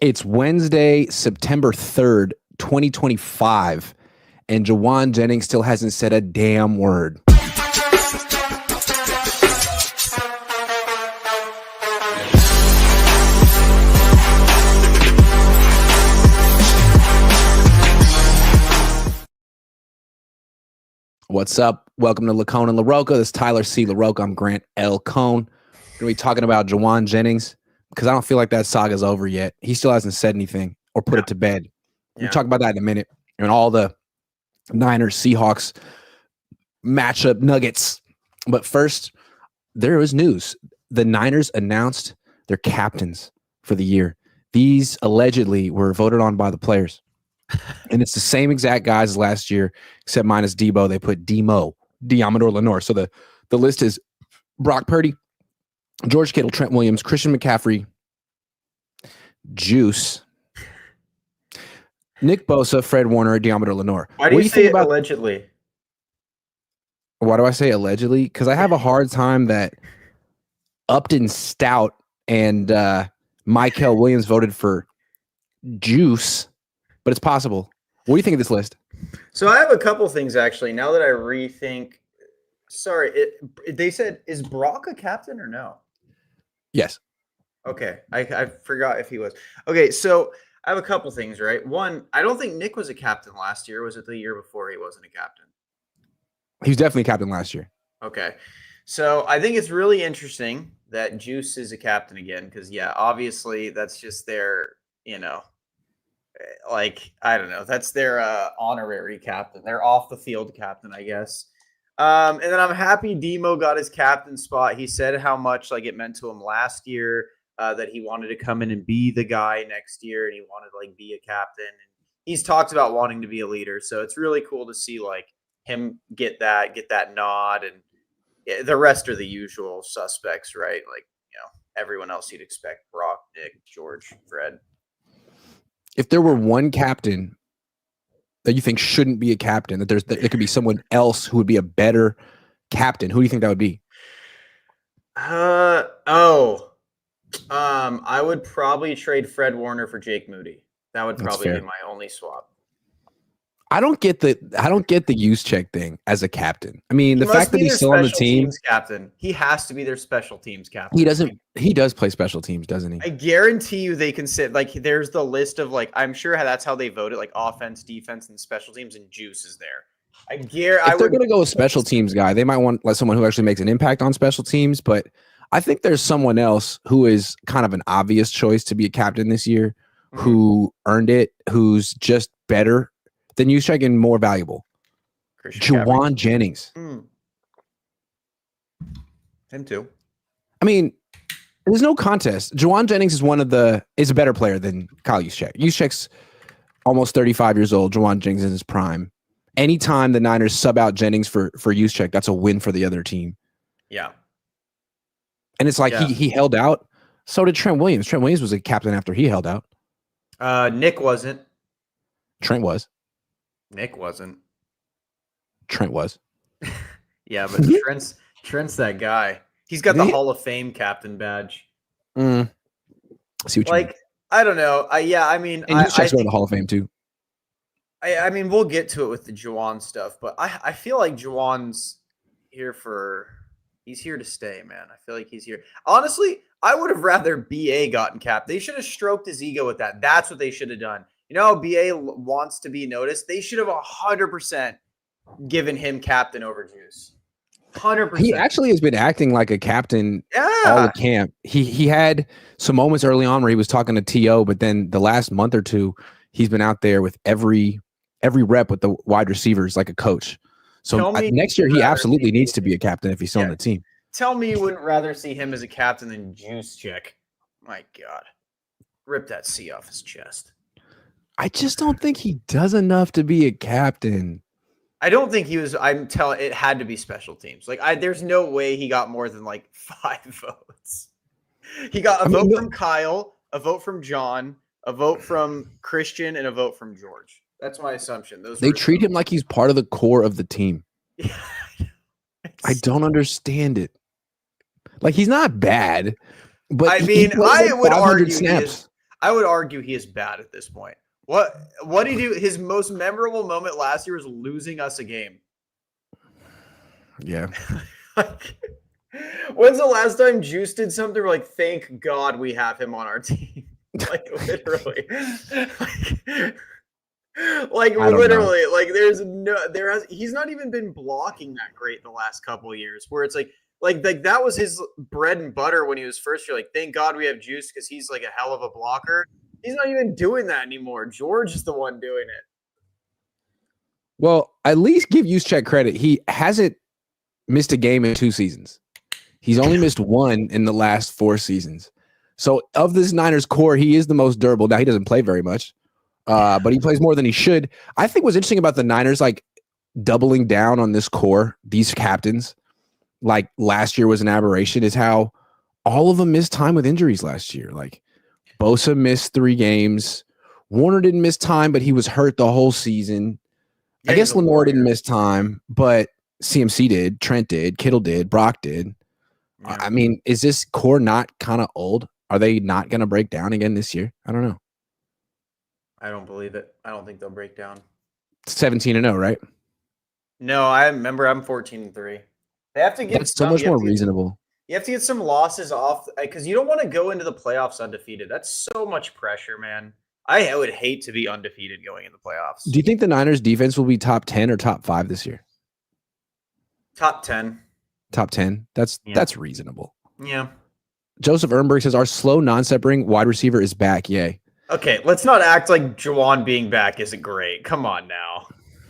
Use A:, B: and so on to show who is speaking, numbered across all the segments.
A: It's Wednesday, September 3rd, 2025, and Jauan Jennings still hasn't said a damn word. What's up? Welcome to LaCohn and LaRocca. This is Tyler C. LaRocca. I'm Grant L. Cohn. We're going to be talking about Jauan Jennings because I don't feel like that saga's over yet. He still hasn't said anything or put it to bed. We'll talk about that in a minute. And all the Niners, Seahawks matchup nuggets. But first, there is news. The Niners announced their captains for the year. These allegedly were voted on by the players. And it's the same exact guys as last year, except minus Debo. They put Diamador Lenore. So the list is Brock Purdy, George Kittle, Trent Williams, Christian McCaffrey, Juice, Nick Bosa, Fred Warner, Diamador Lenore.
B: Why do you say allegedly?
A: Why do I say allegedly? Because I have a hard time that Upton Stout and Michael Williams voted for Juice. But it's possible. What do you think of this list?
B: So I have a couple things, actually. Now that I rethink, they said, is Brock a captain or no?
A: Yes.
B: Okay. I forgot if he was. Okay, so I have a couple things, right? One, I don't think Nick was a captain last year. Was it the year before he wasn't a captain?
A: He was definitely captain last year.
B: Okay. So I think it's really interesting that Juice is a captain again because, yeah, obviously that's just their, I don't know. That's their honorary captain. They're off the field captain, I guess. And then I'm happy Demo got his captain spot. He said how much it meant to him last year that he wanted to come in and be the guy next year, and he wanted to be a captain. And he's talked about wanting to be a leader, so it's really cool to see him get that nod, and the rest are the usual suspects, right? Everyone else you'd expect: Brock, Nick, George, Fred.
A: If there were one captain that you think shouldn't be a captain, that there could be someone else who would be a better captain, who do you think that would be?
B: I would probably trade Fred Warner for Jake Moody. That would probably be my only swap.
A: I don't get the Juszczyk thing as a captain. I mean, the fact that he's still on the team,
B: captain. He has to be their special teams captain.
A: He does play special teams, doesn't he?
B: I guarantee you they can sit there's the list of I'm sure that's how they voted, offense, defense, and special teams, and Juice is there.
A: If they're going to go with special teams guy, they might want someone who actually makes an impact on special teams. But I think there's someone else who is kind of an obvious choice to be a captain this year, who earned it, who's just better than Juszczyk and more valuable. Jauan Jennings.
B: Him too.
A: I mean, there's no contest. Jauan Jennings is a better player than Kyle Juszczyk. Juszczyk's almost 35 years old. Jauan Jennings is in his prime. Anytime the Niners sub out Jennings for Juszczyk, that's a win for the other team.
B: Yeah.
A: And it's he held out. So did Trent Williams. Trent Williams was a captain after he held out.
B: Nick wasn't.
A: Trent was.
B: Nick wasn't.
A: Trent was.
B: Yeah, but Trent's that guy. He's got the Hall of Fame captain badge.
A: I see what you mean.
B: I don't know. And
A: Juszczyk's going to the Hall of Fame too.
B: I mean, we'll get to it with the Jauan stuff, but I feel like Jauan's he's here to stay, man. I feel like he's here. Honestly, I would have rather BA gotten capped. They should have stroked his ego with that. That's what they should have done. BA wants to be noticed. They should have 100% given him captain over Juice. 100%.
A: He actually has been acting like a captain all the camp. He had some moments early on where he was talking to T.O., but then the last month or two, he's been out there with every rep with the wide receivers like a coach. So next year, he absolutely needs to be a captain if he's still on the team.
B: Tell me you wouldn't rather see him as a captain than Juszczyk. My God. Rip that C off his chest.
A: I just don't think he does enough to be a captain.
B: I don't think he was. It had to be special teams. There's no way he got more than 5 votes. He got a vote from Kyle, a vote from John, a vote from Christian, and a vote from George. That's my assumption.
A: They treat him like he's part of the core of the team.
B: Yeah,
A: I don't understand it. He's not bad, but
B: I would argue snaps. I would argue he is bad at this point. What did he do? His most memorable moment last year was losing us a game.
A: Yeah.
B: Like, when's the last time Juice did something like, thank God we have him on our team? Like literally. Like literally, like he's not even been blocking that great the last couple of years where it's like that was his bread and butter when he was first year. Like, thank God we have Juice because he's like a hell of a blocker. He's not even doing that anymore. George is the one doing it.
A: Well, at least give Juszczyk credit. He hasn't missed a game in 2 seasons. He's only missed 1 in the last 4 seasons. So of this Niners core, he is the most durable. Now, he doesn't play very much, but he plays more than he should. I think what's interesting about the Niners, like doubling down on this core, these captains, like last year was an aberration, is how all of them missed time with injuries last year. Like Bosa missed 3 games. Warner didn't miss time, but he was hurt the whole season.
B: Yeah,
A: I guess Lenore didn't miss time, but CMC did, Trent did, Kittle did, Brock did. Yeah. I mean, is this core not kind of old? Are they not going to break down again this year? I don't know.
B: I don't believe it. I don't think they'll break down.
A: 17-0, right?
B: No, I remember I'm 14-3. They have to get
A: so much more reasonable.
B: You have to get some losses off because you don't want to go into the playoffs undefeated. That's so much pressure, man. I would hate to be undefeated going in the playoffs.
A: Do you think the Niners defense will be top 10 or top 5 this year?
B: Top 10.
A: Top 10. That's reasonable.
B: Yeah.
A: Joseph Ehrenberg says our slow non-separating wide receiver is back. Yay.
B: Okay, let's not act like Jauan being back isn't great. Come on now.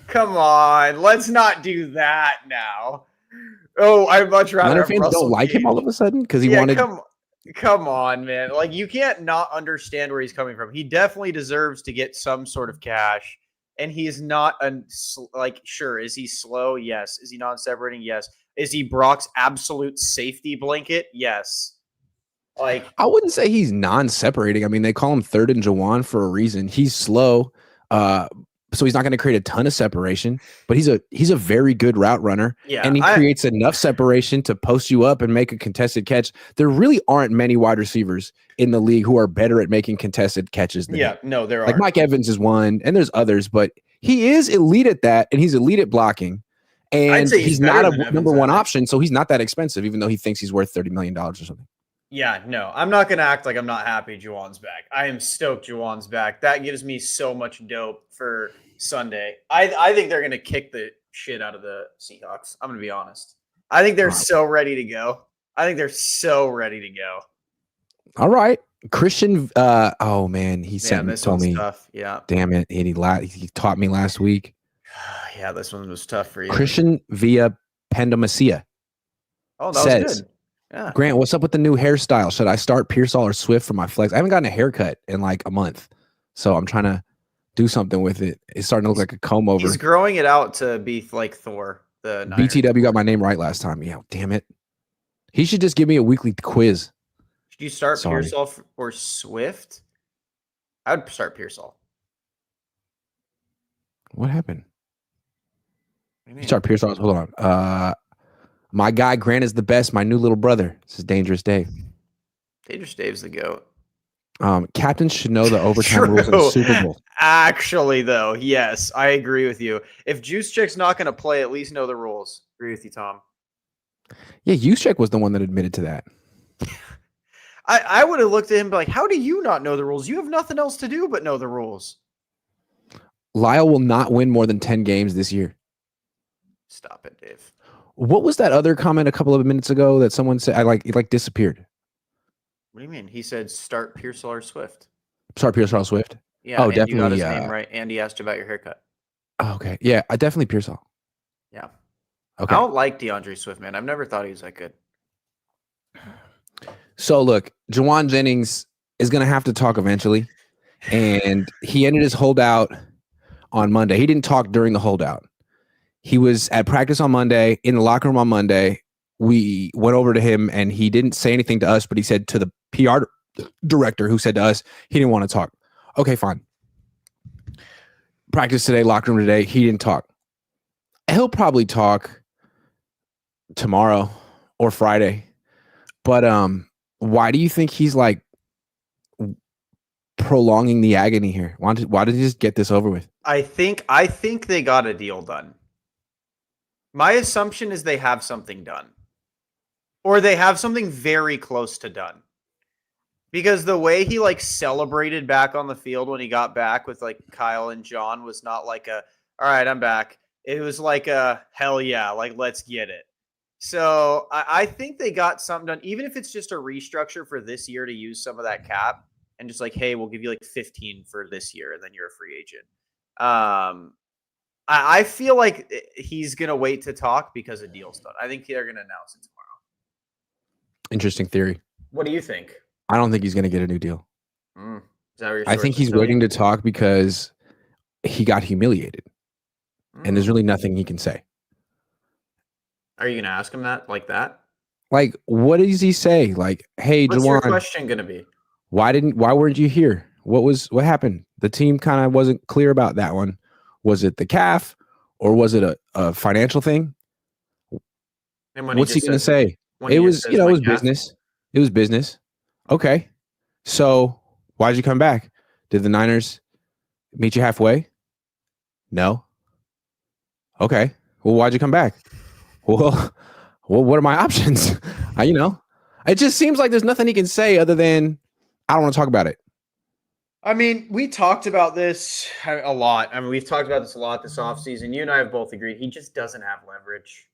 B: Come on. Let's not do that now. Oh, I'd much rather
A: Niner fans don't like him all of a sudden because he wanted.
B: Come on, man. Like, you can't not understand where he's coming from. He definitely deserves to get some sort of cash, and he is not sure. Is he slow? Yes. Is he non-separating? Yes. Is he Brock's absolute safety blanket? Yes. Like,
A: I wouldn't say he's non-separating. I mean, they call him third and Jauan for a reason. He's slow, so he's not going to create a ton of separation. But he's a very good route runner, and he creates enough separation to post you up and make a contested catch. There really aren't many wide receivers in the league who are better at making contested catches than him.
B: No, there are.
A: Like Mike Evans is one, and there's others, but he is elite at that, and he's elite at blocking. And he's not a number one option, so he's not that expensive, even though he thinks he's worth $30 million or something.
B: Yeah, no, I'm not going to act like I'm not happy Jauan's back. I am stoked Jauan's back. That gives me so much dope for Sunday. I think they're going to kick the shit out of the Seahawks. I'm going to be honest. I think they're so ready to go.
A: All right. Christian, oh, man, he told me.
B: Tough. Yeah.
A: Damn it. He taught me last week.
B: Yeah, this one was tough for you.
A: Christian via Pandemacia.
B: Oh, that was good. Yeah.
A: Grant, what's up with the new hairstyle? Should I start Pearsall or Swift for my flex? I haven't gotten a haircut in like a month, so I'm trying to do something with it. It's starting to look like a comb over.
B: He's growing it out to be like Thor. The Niners.
A: BTW got my name right last time. Yeah, damn it. He should just give me a weekly quiz.
B: Should you start Pearsall or Swift? I would start Pearsall.
A: What happened? You start Pearsall. Hold on. My guy Grant is the best. My new little brother. This is Dangerous Dave.
B: Dangerous Dave's the GOAT.
A: Captains should know the overtime rules in the Super Bowl.
B: Actually, though, yes, I agree with you. If Juszczyk's not going to play, at least know the rules. Agree with you, Tom.
A: Yeah, Juszczyk was the one that admitted to that.
B: I would have looked at him and be like, how do you not know the rules? You have nothing else to do but know the rules.
A: Lyle will not win more than 10 games this year.
B: Stop it, Dave.
A: What was that other comment a couple of minutes ago that someone said? It disappeared.
B: What do you mean? He said start Pearsall or Swift.
A: Start Pearsall or Swift.
B: Yeah. Oh, definitely. You got his name right. Andy asked you about your haircut.
A: Oh, okay. Yeah, I definitely Pearsall.
B: Yeah.
A: Okay.
B: I don't like DeAndre Swift, man. I've never thought he was that good.
A: So look, Jauan Jennings is going to have to talk eventually, and he ended his holdout on Monday. He didn't talk during the holdout. He was at practice on Monday, in the locker room on Monday. We went over to him, and he didn't say anything to us, but he said to the PR director, who said to us he didn't want to talk. Okay, fine. Practice today, locker room today, he didn't talk. He'll probably talk tomorrow or Friday. But why do you think he's like prolonging the agony here? Why did you just get this over with?
B: I think they got a deal done. My assumption is they have something done. Or they have something very close to done. Because the way he like celebrated back on the field when he got back with like Kyle and John was not like a, all right, I'm back. It was like a, hell yeah, like let's get it. So I think they got something done, even if it's just a restructure for this year to use some of that cap and just like, hey, we'll give you like 15 for this year and then you're a free agent. I feel like he's going to wait to talk because a deal's done. I think they're going to announce it tomorrow.
A: Interesting theory.
B: What do you think?
A: I don't think he's going to get a new deal.
B: Is that what your
A: I think he's waiting to talk because he got humiliated. And there's really nothing he can say.
B: Are you going to ask him that like that?
A: Like, what does he say? Like, hey,
B: What's
A: Jauan,
B: your question going to be?
A: why weren't you here? What happened? The team kind of wasn't clear about that one. Was it the calf or was it a financial thing? What's he going to say? It was, it was business. It was business. Okay. So why'd you come back? Did the Niners meet you halfway? No. Okay. Well, why'd you come back? Well, what are my options? It just seems like there's nothing he can say other than, I don't want to talk about it.
B: I mean, we talked about this a lot. I mean, we've talked about this a lot this offseason. You and I have both agreed he just doesn't have leverage.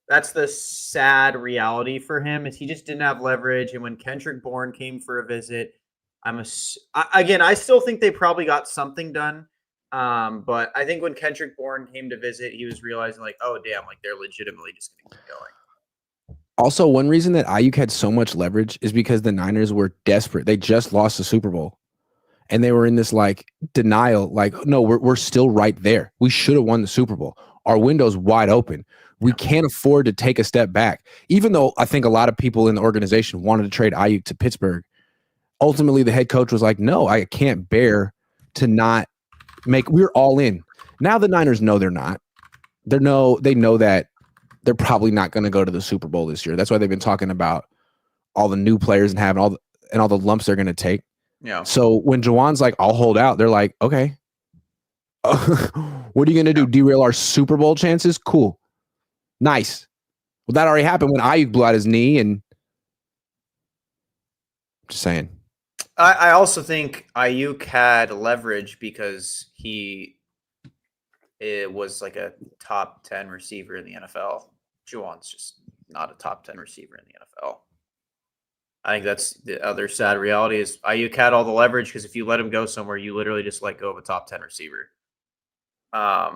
B: That's the sad reality for him is he just didn't have leverage. And when Kendrick Bourne came for a visit, I still think they probably got something done. But I think when Kendrick Bourne came to visit, he was realizing like, oh damn, like they're legitimately just going to keep going.
A: Also, one reason that Ayuk had so much leverage is because the Niners were desperate. They just lost the Super Bowl. And they were in this like denial, like, no, we're still right there. We should have won the Super Bowl. Our window's wide open. We can't afford to take a step back. Even though I think a lot of people in the organization wanted to trade Ayuk to Pittsburgh, ultimately the head coach was like, no, I can't bear to not we're all in. Now the Niners know they're not. They know that they're probably not going to go to the Super Bowl this year. That's why they've been talking about all the new players and having all the lumps they're going to take.
B: Yeah.
A: So when Jauan's like, I'll hold out, they're like, okay. What are you going to do? Derail our Super Bowl chances? Cool. Nice. Well, that already happened when Ayuk blew out his knee, and just saying.
B: I also think Ayuk had leverage because it was like a top 10 receiver in the NFL. Jauan's just not a top 10 receiver in the NFL. I think that's the other sad reality is Ayuk had all the leverage because if you let him go somewhere, you literally just let go of a top 10 receiver. Like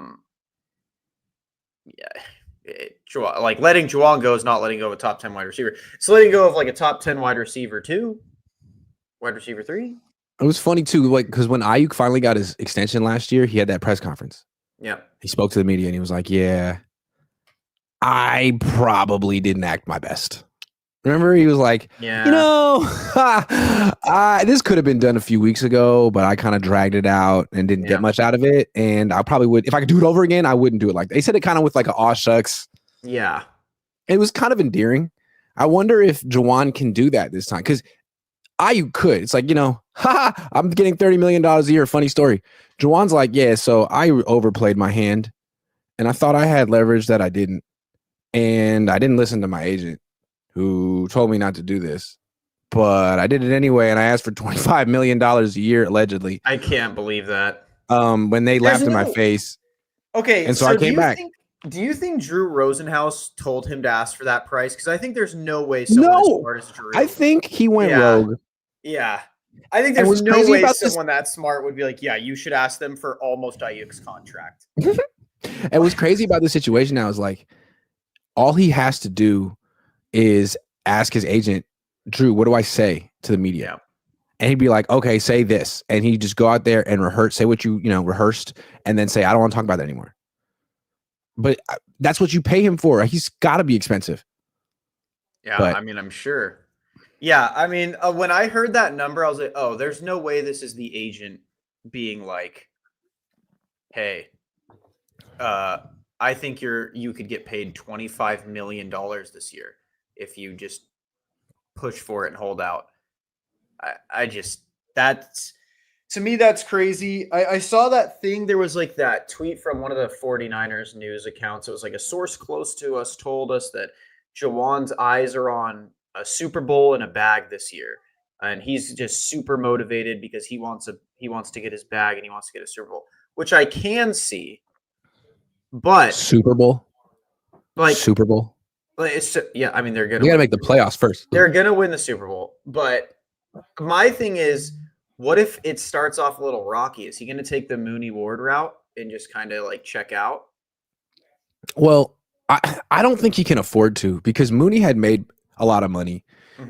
B: letting Jauan go is not letting go of a top 10 wide receiver. It's letting go of like a top 10 wide receiver 2, wide receiver 3.
A: It was funny too, like because when Ayuk finally got his extension last year, he had that press conference.
B: Yeah.
A: He spoke to the media and he was like, yeah, I probably didn't act my best. Remember, he was like,
B: yeah,
A: this could have been done a few weeks ago, but I kind of dragged it out and didn't get much out of it. And I probably would, if I could do it over again, I wouldn't do it like that. They said it kind of with like aw shucks.
B: Yeah.
A: It was kind of endearing. I wonder if Jauan can do that this time. Because Ayuk could. It's like, I'm getting $30 million a year. Funny story. Jauan's like, yeah, so I overplayed my hand. And I thought I had leverage that I didn't. And I didn't listen to my agent, who told me not to do this, but I did it anyway, and I asked for $25 million a year, allegedly.
B: I can't believe that.
A: When they laughed in my face.
B: Okay,
A: and so I came back.
B: Do you think Drew Rosenhaus told him to ask for that price? Because I think there's no way someone as smart as Drew.
A: I think he went rogue.
B: Yeah. I think there's no way someone that smart would be like, yeah, you should ask them for almost Ayuk's contract.
A: And what's crazy about this situation now is like, all he has to do is ask his agent, Drew, what do I say to the media?
B: Yeah.
A: And he'd be like, okay, say this. And he'd just go out there and rehearse, say what you rehearsed, and then say, I don't want to talk about that anymore. But that's what you pay him for. He's got to be expensive.
B: Yeah, I mean, I'm sure. Yeah, I mean, when I heard that number, I was like, oh, there's no way this is the agent being like, hey, I think you could get paid $25 million this year if you just push for it and hold out. I just that's to me that's crazy. I saw that thing. There was like that tweet from one of the 49ers news accounts. It was like a source close to us told us that Jawan's eyes are on a Super Bowl and a bag this year, and he's just super motivated because he wants to get his bag and he wants to get a Super Bowl, which I can see. But
A: Super Bowl,
B: like
A: Super Bowl.
B: it's yeah. I mean, they're gonna.
A: You got to make the playoffs first.
B: They're gonna win the Super Bowl, but my thing is, what if it starts off a little rocky? Is he gonna take the Mooney Ward route and just kind of like check out?
A: Well, I don't think he can afford to, because Mooney had made a lot of money,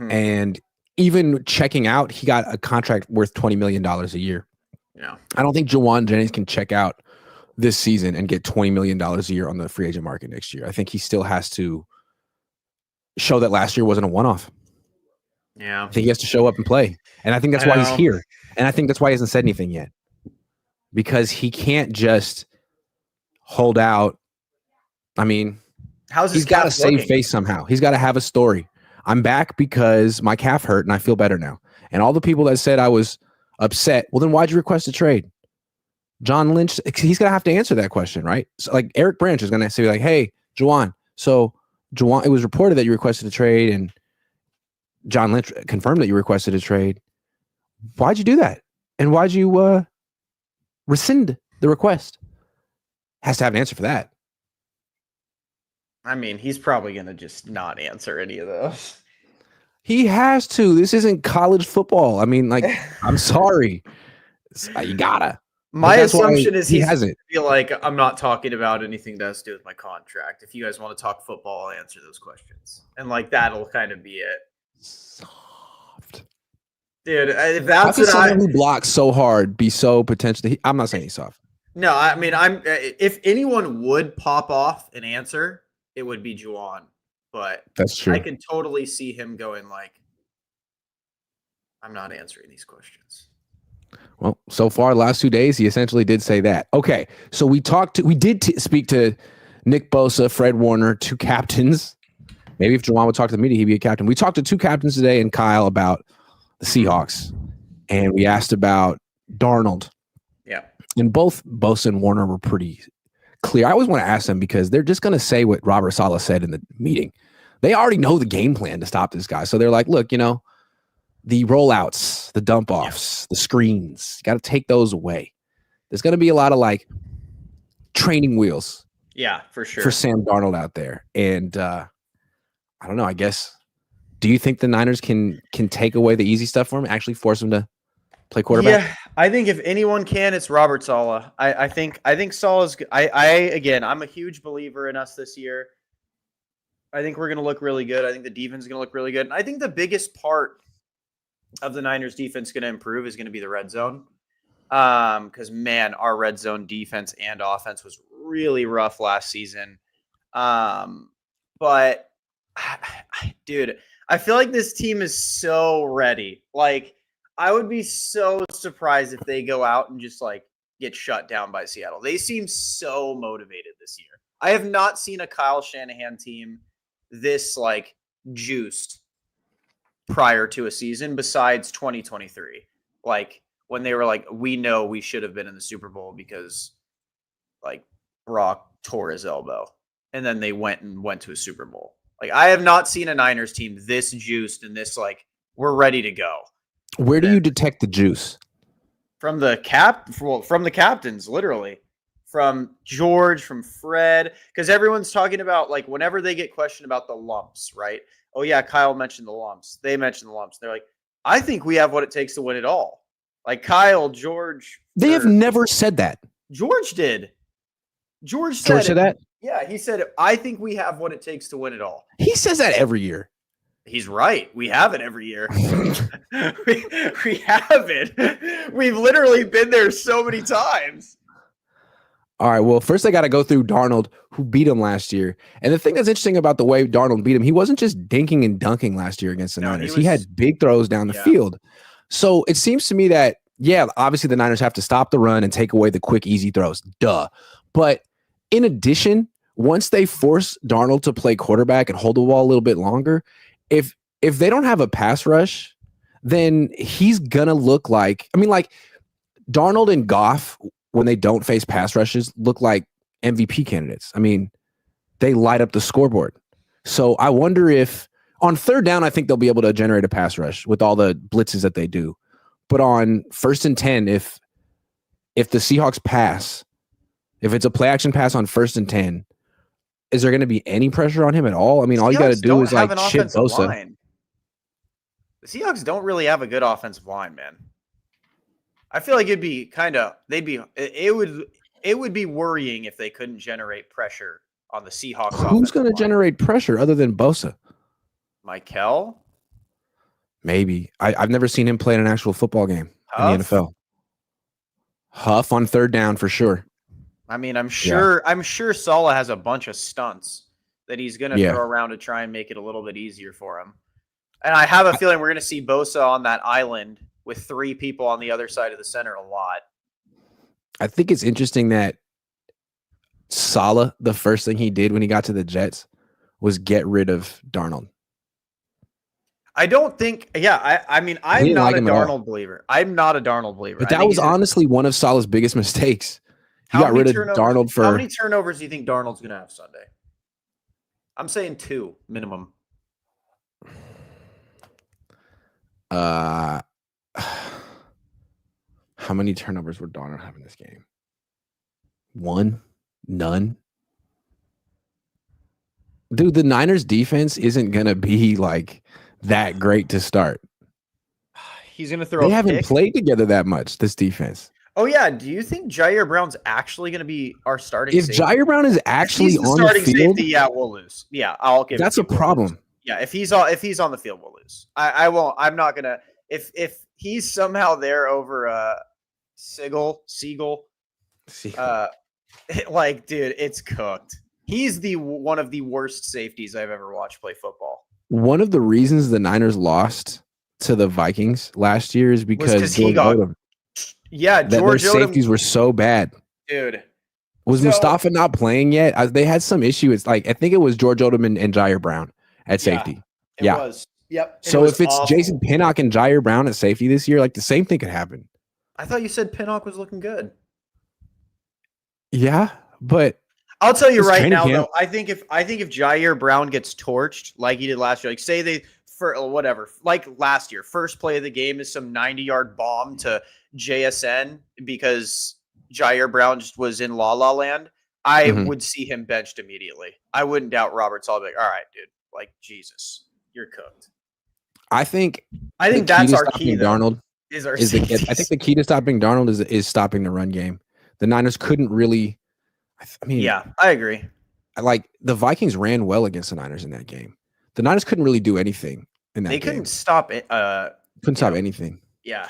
A: and even checking out, he got a contract worth $20 million a year.
B: Yeah,
A: I don't think Jauan Jennings can check out this season and get $20 million a year on the free agent market next year. I think he still has to show that last year wasn't a one-off.
B: Yeah,
A: I think he has to show up and play, and I think that's why he's here, and I think that's why he hasn't said anything yet, because he can't just hold out. I mean, he's got to save face somehow. He's got to have a story. I'm back because my calf hurt and I feel better now. And all the people that said I was upset, well, then why'd you request a trade? John Lynch, he's going to have to answer that question, right? So like Eric Branch is going to say like, hey, Jauan, it was reported that you requested a trade, and John Lynch confirmed that you requested a trade. Why'd you do that? And why'd you rescind the request? Has to have an answer for that.
B: I mean, he's probably going to just not answer any of those.
A: He has to. This isn't college football. I mean, like, I'm sorry. You gotta.
B: My assumption is
A: he hasn't.
B: Feel like I'm not talking about anything that has to do with my contract. If you guys want to talk football, I'll answer those questions. And like, that'll kind of be it.
A: Soft.
B: Dude, if that's
A: what someone who blocks so hard be so potentially, I'm not saying he's soft.
B: No, I mean, if anyone would pop off and answer, it would be Jauan, but
A: that's true.
B: I can totally see him going like, I'm not answering these questions.
A: Well, so far, last 2 days, he essentially did say that. Okay, so we did speak to Nick Bosa, Fred Warner, two captains. Maybe if Jauan would talk to the media, he'd be a captain. We talked to two captains today and Kyle about the Seahawks, and we asked about Darnold.
B: Yeah.
A: And both Bosa and Warner were pretty clear. I always want to ask them because they're just going to say what Robert Saleh said in the meeting. They already know the game plan to stop this guy. So they're like, look, the rollouts, the dump offs, the screens, got to take those away. There's going to be a lot of like training wheels.
B: Yeah, for sure.
A: For Sam Darnold out there. And I don't know, I guess, do you think the Niners can take away the easy stuff for him, actually force him to play quarterback?
B: Yeah, I think if anyone can, it's Robert Saleh. I think Saleh's. Again, I'm a huge believer in us this year. I think we're going to look really good. I think the defense is going to look really good. And I think the biggest part of the Niners defense going to improve is going to be the red zone. Because man, our red zone defense and offense was really rough last season. But dude, I feel like this team is so ready. Like, I would be so surprised if they go out and just like get shut down by Seattle. They seem so motivated this year. I have not seen a Kyle Shanahan team this like juiced prior to a season besides 2023. Like when they were like, we know we should have been in the Super Bowl because like Brock tore his elbow, and then they went to a Super Bowl. Like, I have not seen a Niners team this juiced and this like, we're ready to go.
A: Where do you detect the juice?
B: From the captains, literally. From George, from Fred, because everyone's talking about like whenever they get questioned about the lumps, right? Oh yeah, Kyle mentioned the lumps. They mentioned the lumps. They're like, I think we have what it takes to win it all. Like Kyle, George.
A: They have never said that.
B: George did. George
A: said that?
B: Yeah, he said, I think we have what it takes to win it all.
A: He says that every year.
B: He's right. We have it every year. we have it. We've literally been there so many times.
A: All right, well, first I got to go through Darnold, who beat him last year. And the thing that's interesting about the way Darnold beat him, he wasn't just dinking and dunking last year against the Niners. He had big throws down the field. So it seems to me that, yeah, obviously the Niners have to stop the run and take away the quick, easy throws. Duh. But in addition, once they force Darnold to play quarterback and hold the ball a little bit longer, if they don't have a pass rush, then he's gonna look like, I mean, like Darnold and Goff, when they don't face pass rushes, look like MVP candidates. I mean, they light up the scoreboard. So I wonder if on third down, I think they'll be able to generate a pass rush with all the blitzes that they do. But on 1st and 10, if the Seahawks pass, if it's a play action pass on 1st and 10, is there going to be any pressure on him at all? I mean, all you got to do is like chip Bosa.
B: Line. The Seahawks don't really have a good offensive line, man. I feel like it would be worrying if they couldn't generate pressure on the Seahawks.
A: Who's going to generate pressure other than Bosa?
B: Michael?
A: Maybe. I've never seen him play in an actual football game in the NFL. Huff on third down for sure.
B: I mean, I'm sure Saleh has a bunch of stunts that he's going to throw around to try and make it a little bit easier for him. And I have a feeling we're going to see Bosa on that island with 3 people on the other side of the center a lot.
A: I think it's interesting that Saleh, the first thing he did when he got to the Jets was get rid of Darnold.
B: I don't think, I mean, I'm not a Darnold believer. I'm not a Darnold believer.
A: But that was honestly one of Saleh's biggest mistakes. He got rid of Darnold for...
B: How many turnovers do you think Darnold's going to have Sunday? I'm saying 2 minimum.
A: How many turnovers would Darnold have in this game? 1? None? Dude, the Niners defense isn't going to be like that great to start.
B: He's going to throw.
A: They haven't played together that much, this defense.
B: Oh, yeah. Do you think Jair Brown's actually going to be our starting
A: safety? If Jair Brown is actually on the field,
B: safety, we'll lose. Yeah, I'll give.
A: That's a problem.
B: Yeah, if he's on the field, we'll lose. I won't. I'm not gonna. If he's somehow there over Siegel, like, dude, it's cooked. He's one of the worst safeties I've ever watched play football.
A: One of the reasons the Niners lost to the Vikings last year is because
B: George Odom. Yeah,
A: George Odom. Their safeties were so bad,
B: dude.
A: Was Mustafa not playing yet? They had some issue. It's like I think it was George Odom and Jair Brown at safety.
B: It was. Yep.
A: So if it's awful. Jason Pinnock and Jair Brown at safety this year, like the same thing could happen.
B: I thought you said Pinnock was looking good.
A: Yeah, but
B: I'll tell you right now, though, I think if Jair Brown gets torched like he did last year, like say like last year, first play of the game is some 90-yard bomb to JSN because Jair Brown just was in La La Land, I would see him benched immediately. I wouldn't doubt Robert Saleh. Like, all right, dude, like Jesus, you're cooked.
A: I think
B: that's our key.
A: Darnold is the key. I think the key to stopping Darnold is stopping the run game. The Niners couldn't really. I mean,
B: yeah, I agree.
A: Like the Vikings ran well against the Niners in that game. The Niners couldn't really do anything in that game.
B: They couldn't stop it.
A: Couldn't stop anything.
B: Yeah.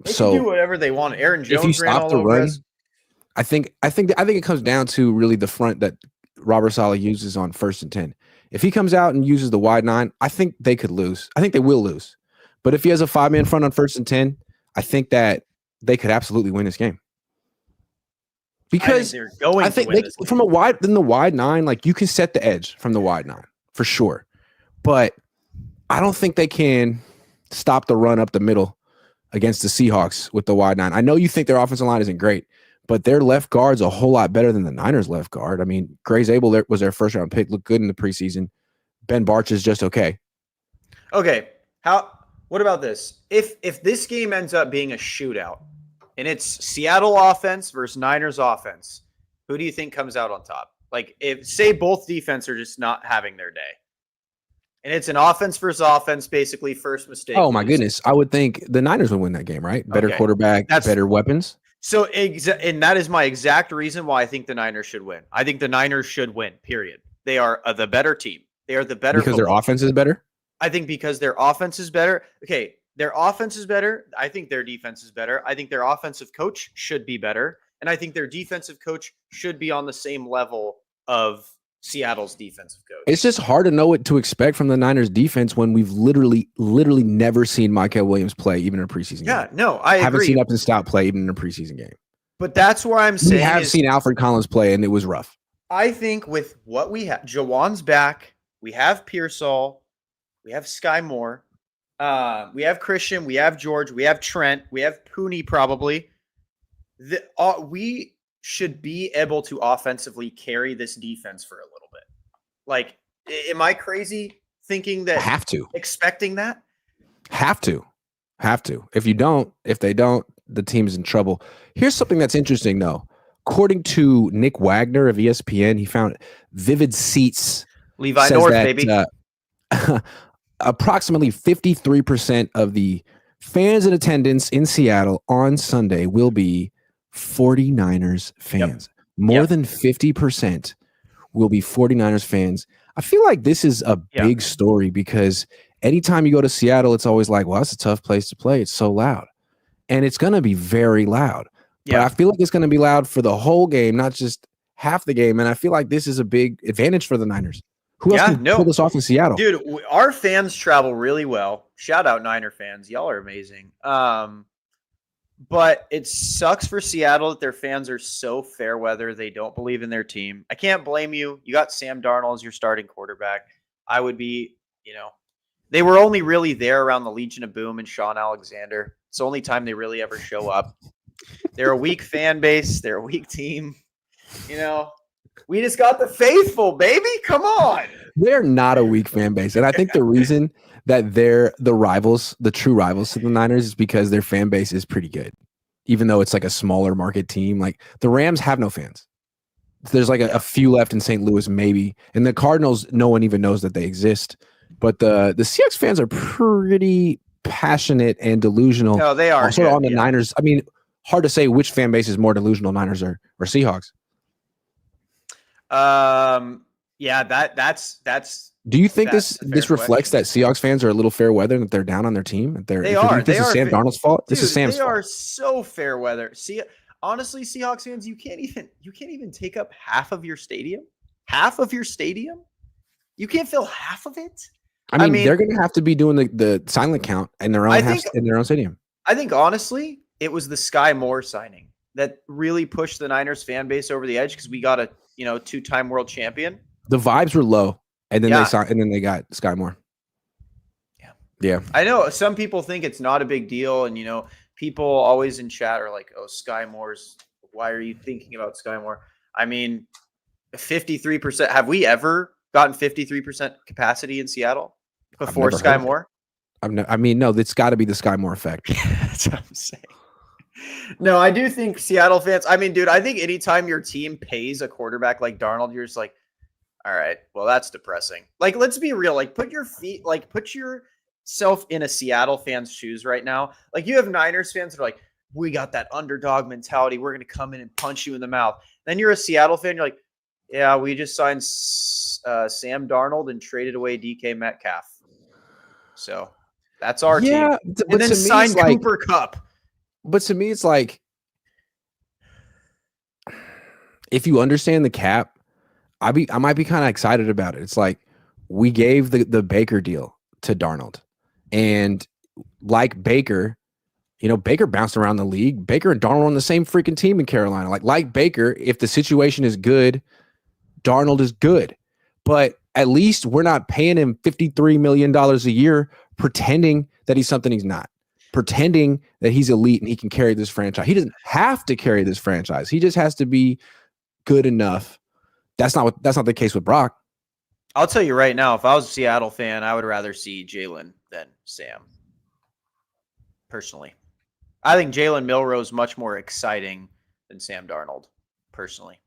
B: They can do whatever they want. Aaron Jones
A: if you stop the run, I think it comes down to really the front that Robert Saleh uses on 1st and 10. If he comes out and uses the wide 9, I think they could lose. I think they will lose. But if he has a 5-man front on 1st and 10, I think that they could absolutely win this game. Because I think from the wide 9, like you can set the edge from the wide 9 for sure. But I don't think they can stop the run up the middle against the Seahawks with the wide 9. I know you think their offensive line isn't great, but their left guard's a whole lot better than the Niners' left guard. I mean, Gray Zabel was their first round pick, looked good in the preseason. Ben Barch is just okay.
B: Okay. What about this? If this game ends up being a shootout and it's Seattle offense versus Niners offense, who do you think comes out on top? Like if say both defense are just not having their day. And it's an offense versus offense, basically first mistake.
A: Oh my goodness. I would think the Niners would win that game, right? Better quarterback, better weapons.
B: So, and that is my exact reason why I think the Niners should win. I think the Niners should win, period. They are the better team. They are the better.
A: Because their offense is better?
B: I think because their offense is better. Okay, their offense is better. I think their defense is better. I think their offensive coach should be better. And I think their defensive coach should be on the same level of Seattle's defensive coach.
A: It's just hard to know what to expect from the Niners defense when we've literally never seen Michael Williams play even in a preseason game.
B: Yeah, no, I
A: haven't seen Upton Stout play even in a preseason game.
B: But that's where I'm saying
A: we have seen Alfred Collins play, and it was rough.
B: I think with what we have, Jawan's back, we have Pearsall, we have Sky Moore. We have Christian. We have George. We have Trent. We have Pooney probably. We should be able to offensively carry this defense for a little bit. Like, am I crazy thinking that?
A: Have to.
B: Expecting that?
A: Have to. If they don't, the team's in trouble. Here's something that's interesting, though. According to Nick Wagner of ESPN, he found Vivid Seats.
B: Levi North, that, baby.
A: Approximately 53% of the fans in attendance in Seattle on Sunday will be 49ers fans. Yep. More than 50% will be 49ers fans. I feel like this is a big story because anytime you go to Seattle, it's always like, well, it's a tough place to play. It's so loud. And it's going to be very loud. But I feel like it's going to be loud for the whole game, not just half the game. And I feel like this is a big advantage for the Niners. Who else can pull this off in Seattle?
B: Dude, our fans travel really well. Shout out Niner fans. Y'all are amazing. But it sucks for Seattle that their fans are so fair weather. They don't believe in their team. I can't blame you. You got Sam Darnold as your starting quarterback. I would be, they were only really there around the Legion of Boom and Sean Alexander. It's the only time they really ever show up. They're a weak fan base. They're a weak team. We just got the faithful, baby. Come on.
A: They're not a weak fan base. And I think the reason that they're the rivals, the true rivals to the Niners, is because their fan base is pretty good. Even though it's like a smaller market team. Like the Rams have no fans. There's like a few left in St. Louis, maybe. And the Cardinals, no one even knows that they exist. But the Seahawks fans are pretty passionate and delusional.
B: No, they are.
A: Also on the Niners. I mean, hard to say which fan base is more delusional, Niners or Seahawks.
B: That's.
A: Do you think this reflects that Seahawks fans are a little fair weather and that they're down on their team?
B: They are.
A: This is Sam Darnold's fault. This is Sam's fault.
B: They are so fair weather. Honestly, Seahawks fans, you can't even take up half of your stadium. Half of your stadium? You can't fill half of it?
A: I mean, they're going to have to be doing the silent count in their own stadium.
B: I think honestly, it was the Sky Moore signing that really pushed the Niners fan base over the edge because we got a two-time world champion.
A: The vibes were low, and then they got Sky Moore. Yeah.
B: I know some people think it's not a big deal, and people always in chat are like, "Oh, Sky Moore's. Why are you thinking about Sky Moore?" I mean, 53%. Have we ever gotten 53% capacity in Seattle before Sky Moore?
A: No, it's got to be the Sky Moore effect.
B: That's what I'm saying. No, I do think Seattle fans. I mean, dude, I think anytime your team pays a quarterback like Darnold, you're just like, all right, well, that's depressing. Like, let's be real. Like, put yourself in a Seattle fan's shoes right now. Like, you have Niners fans that are like, we got that underdog mentality. We're going to come in and punch you in the mouth. Then you're a Seattle fan. You're like, yeah, we just signed Sam Darnold and traded away DK Metcalf. So that's our team. And then signed Cooper Kupp.
A: But to me, it's like, if you understand the cap, I might be kind of excited about it. It's like we gave the Baker deal to Darnold, and like Baker, Baker bounced around the league. Baker and Darnold on the same freaking team in Carolina. Like Baker, if the situation is good, Darnold is good. But at least we're not paying him $53 million a year, pretending that he's something he's not. Pretending that he's elite and he can carry this franchise. He doesn't have to carry this franchise. He just has to be good enough. That's not the case with Brock.
B: I'll tell you right now, if I was a Seattle fan, I would rather see Jalen than Sam. Personally. I think Jalen Milroe is much more exciting than Sam Darnold, personally.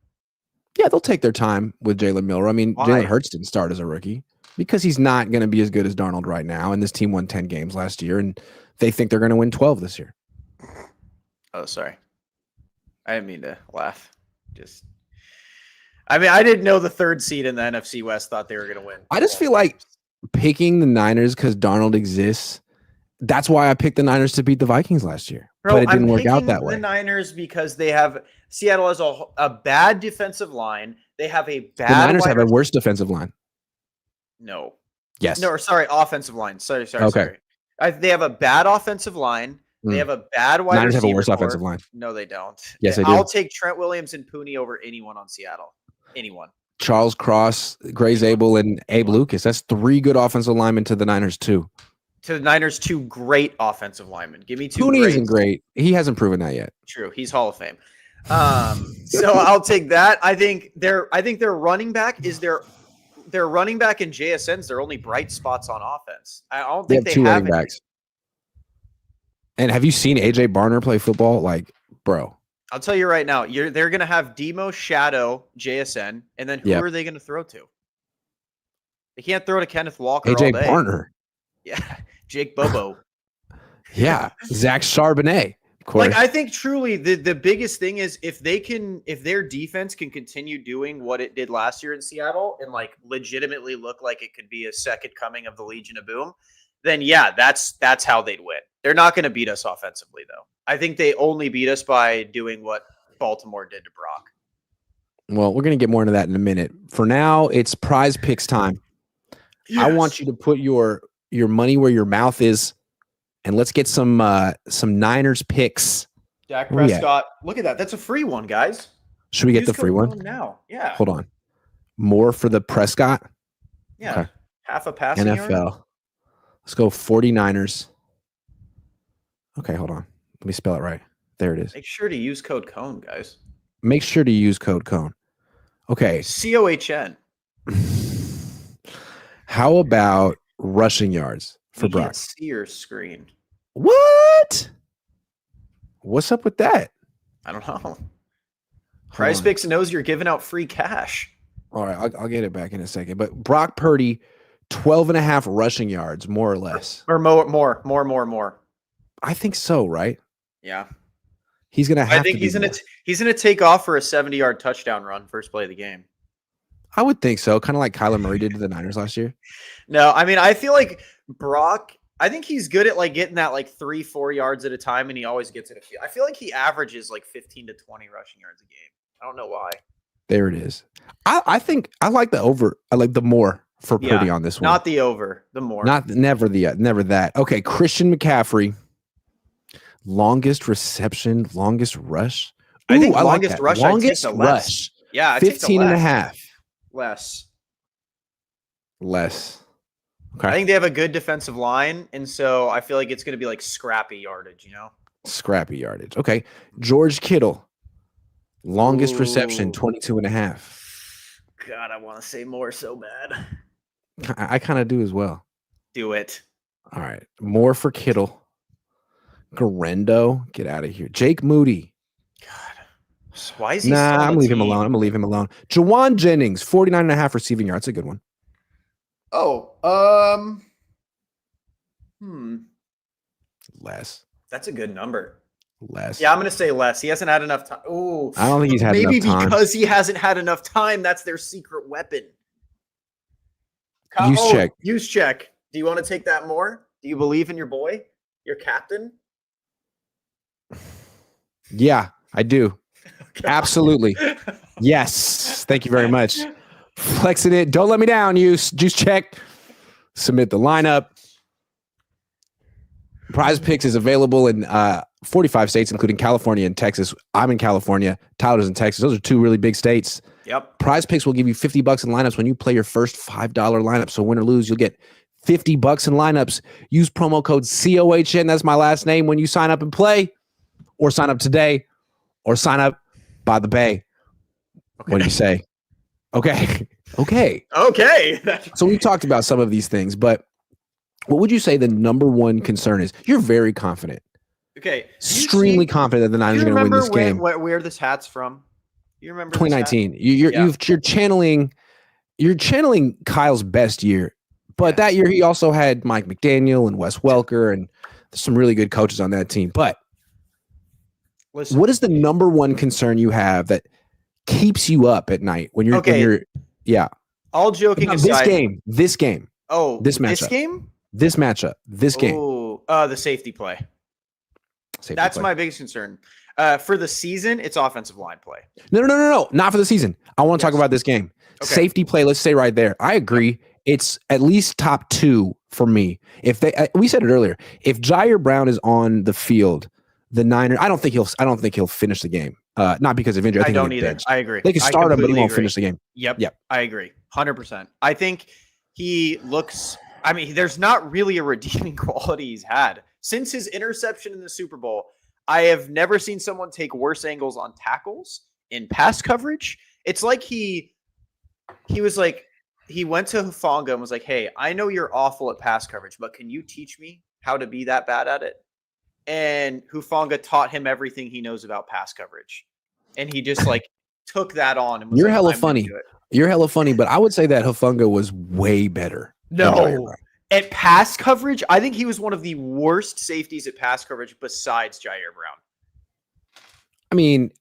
A: Yeah, they'll take their time with Jalen Milroe. I mean, Jalen Hurts didn't start as a rookie because he's not going to be as good as Darnold right now, and this team won 10 games last year, and they think they're going to win 12 this year.
B: Oh, sorry. I didn't mean to laugh. I didn't know the third seed in the NFC West thought they were going to win.
A: I just feel like picking the Niners because Darnold exists. That's why I picked the Niners to beat the Vikings last year.
B: Bro,
A: but it didn't work out that way.
B: The Niners because Seattle has a bad defensive line. They have a bad.
A: The Niners have a worse defensive line.
B: No.
A: Yes.
B: No, sorry, offensive line. Sorry.
A: Okay.
B: Sorry. They have a bad offensive line. They have a bad wide
A: Niners
B: receiver.
A: have a worse offensive line.
B: No, they don't.
A: Yes, they do.
B: I'll take Trent Williams and Pooney over anyone on Seattle. Anyone.
A: Charles Cross, Gray Zabel, and Abe Lucas. That's 3 good offensive linemen to the Niners too.
B: To the Niners, 2 great offensive linemen. Give me 2
A: Cooney
B: greats.
A: isn't great. He hasn't proven that yet.
B: True. He's Hall of Fame. So I'll take that. I think their running back is their running back and JSN's their only bright spots on offense. I don't think they
A: have 2
B: have
A: running backs. And have you seen AJ Barner play football? Like, bro.
B: I'll tell you right now, they're going to have Demo, Shadow, JSN, and then who are they going to throw to? They can't throw to Kenneth Walker
A: AJ
B: all day.
A: Barner.
B: Yeah, Jake Bobo.
A: Yeah, Zach Charbonnet. Of course.
B: Like, I think truly the biggest thing is if their defense can continue doing what it did last year in Seattle and like legitimately look like it could be a second coming of the Legion of Boom, then yeah, that's how they'd win. They're not going to beat us offensively though. I think they only beat us by doing what Baltimore did to Brock.
A: Well, we're going to get more into that in a minute. For now, it's PrizePicks time. Yes. I want you to put your money where your mouth is, and let's get some Niners picks.
B: Dak Prescott. Look at that. That's a free one, guys.
A: Should we get the free one
B: now? Yeah.
A: Hold on. More for the Prescott?
B: Yeah. Okay. Half a passing
A: NFL.
B: yard?
A: Let's go 49ers. Okay, hold on. Let me spell it right. There it is.
B: Make sure to use code Cohn, guys.
A: Make sure to use code Cohn. Okay.
B: COHN.
A: How about rushing yards for Brock?
B: Can't see your screen.
A: What? What's up with that?
B: I don't know. PrizePicks knows you're giving out free cash.
A: All right, I'll get it back in a second. But Brock Purdy, 12.5 rushing yards, more or less.
B: Or more.
A: I think so, right?
B: Yeah.
A: He's gonna have.
B: I think he's gonna take off for a 70-yard touchdown run first play of the game.
A: I would think so, kind of like Kyler Murray did to the Niners last year.
B: No, I mean, I feel like Brock, I think he's good at like getting that like 3-4 yards at a time, and he always gets it a few. I feel like he averages like 15 to 20 rushing yards a game. I don't know why.
A: There it is. I think I like the over. I like the more for Purdy on this one.
B: Not the over, the more.
A: Never that. Okay, Christian McCaffrey, longest reception, longest rush.
B: Ooh, I think longest rush.
A: Longest rush.
B: Yeah,
A: 15.5.
B: Less.
A: Okay.
B: I think they have a good defensive line, and so I feel like it's going to be like scrappy yardage, you know?
A: Scrappy yardage. Okay. George Kittle, longest reception, 22.5.
B: God, I want to say more so bad.
A: I kind of do as well.
B: Do it.
A: All right. More for Kittle. Garendo, get out of here. Jake Moody.
B: Why is he
A: I'm gonna leave him alone. I'm gonna leave him alone. Jauan Jennings, 49.5 receiving yards. That's a good one. Less.
B: That's a good number.
A: Less.
B: Yeah, I'm gonna say less. He hasn't had enough time. Oh,
A: I don't think he's had enough time.
B: Maybe because he hasn't had enough time. That's their secret weapon. Use check. Do you want to take that more? Do you believe in your boy, your captain?
A: Yeah, I do. Absolutely. Yes. Thank you very much. Flexing it. Don't let me down, Juice check. Submit the lineup. PrizePicks is available in 45 states, including California and Texas. I'm in California. Tyler's in Texas. Those are 2 really big states.
B: Yep.
A: PrizePicks will give you $50 in lineups when you play your first $5 lineup. So win or lose, you'll get $50 in lineups. Use promo code COHN. That's my last name when you sign up and play, or sign up today, or sign up by the bay. Okay. What do you say? Okay. So we've talked about some of these things, but what would you say the number one concern is? You're very confident.
B: Okay.
A: Extremely confident that the Niners are going to win this game.
B: Where this hat's from? You remember
A: 2019. You're channeling Kyle's best year. But that year he also had Mike McDaniel and Wes Welker and some really good coaches on that team. But what is the number one concern you have that keeps you up at night when you're
B: all joking aside,
A: this game.
B: Oh,
A: this matchup. This game.
B: Oh, the safety play. That's my biggest concern. For the season, it's offensive line play.
A: No. Not for the season. I want to talk about this game. Okay. Safety play, let's stay right there. I agree. It's at least top 2 for me. If we said it earlier, if Jair Brown is on the field, the Niners, I don't think he'll finish the game. Not because of injury.
B: I don't either. I agree.
A: They can start him, but he won't finish the game.
B: Yep. I agree. 100%. I think he looks I mean, there's not really a redeeming quality he's had. Since his interception in the Super Bowl, I have never seen someone take worse angles on tackles, in pass coverage. It's like he was like, he went to Hufanga and was like, hey, I know you're awful at pass coverage, but can you teach me how to be that bad at it? And Hufanga taught him everything he knows about pass coverage. And he just like took that on and was
A: You're
B: like,
A: hella
B: I'm gonna
A: funny.
B: do it.
A: You're hella funny, but I would say that Hufanga was way better.
B: No. At pass coverage, I think he was one of the worst safeties at pass coverage besides Jair Brown.
A: I mean,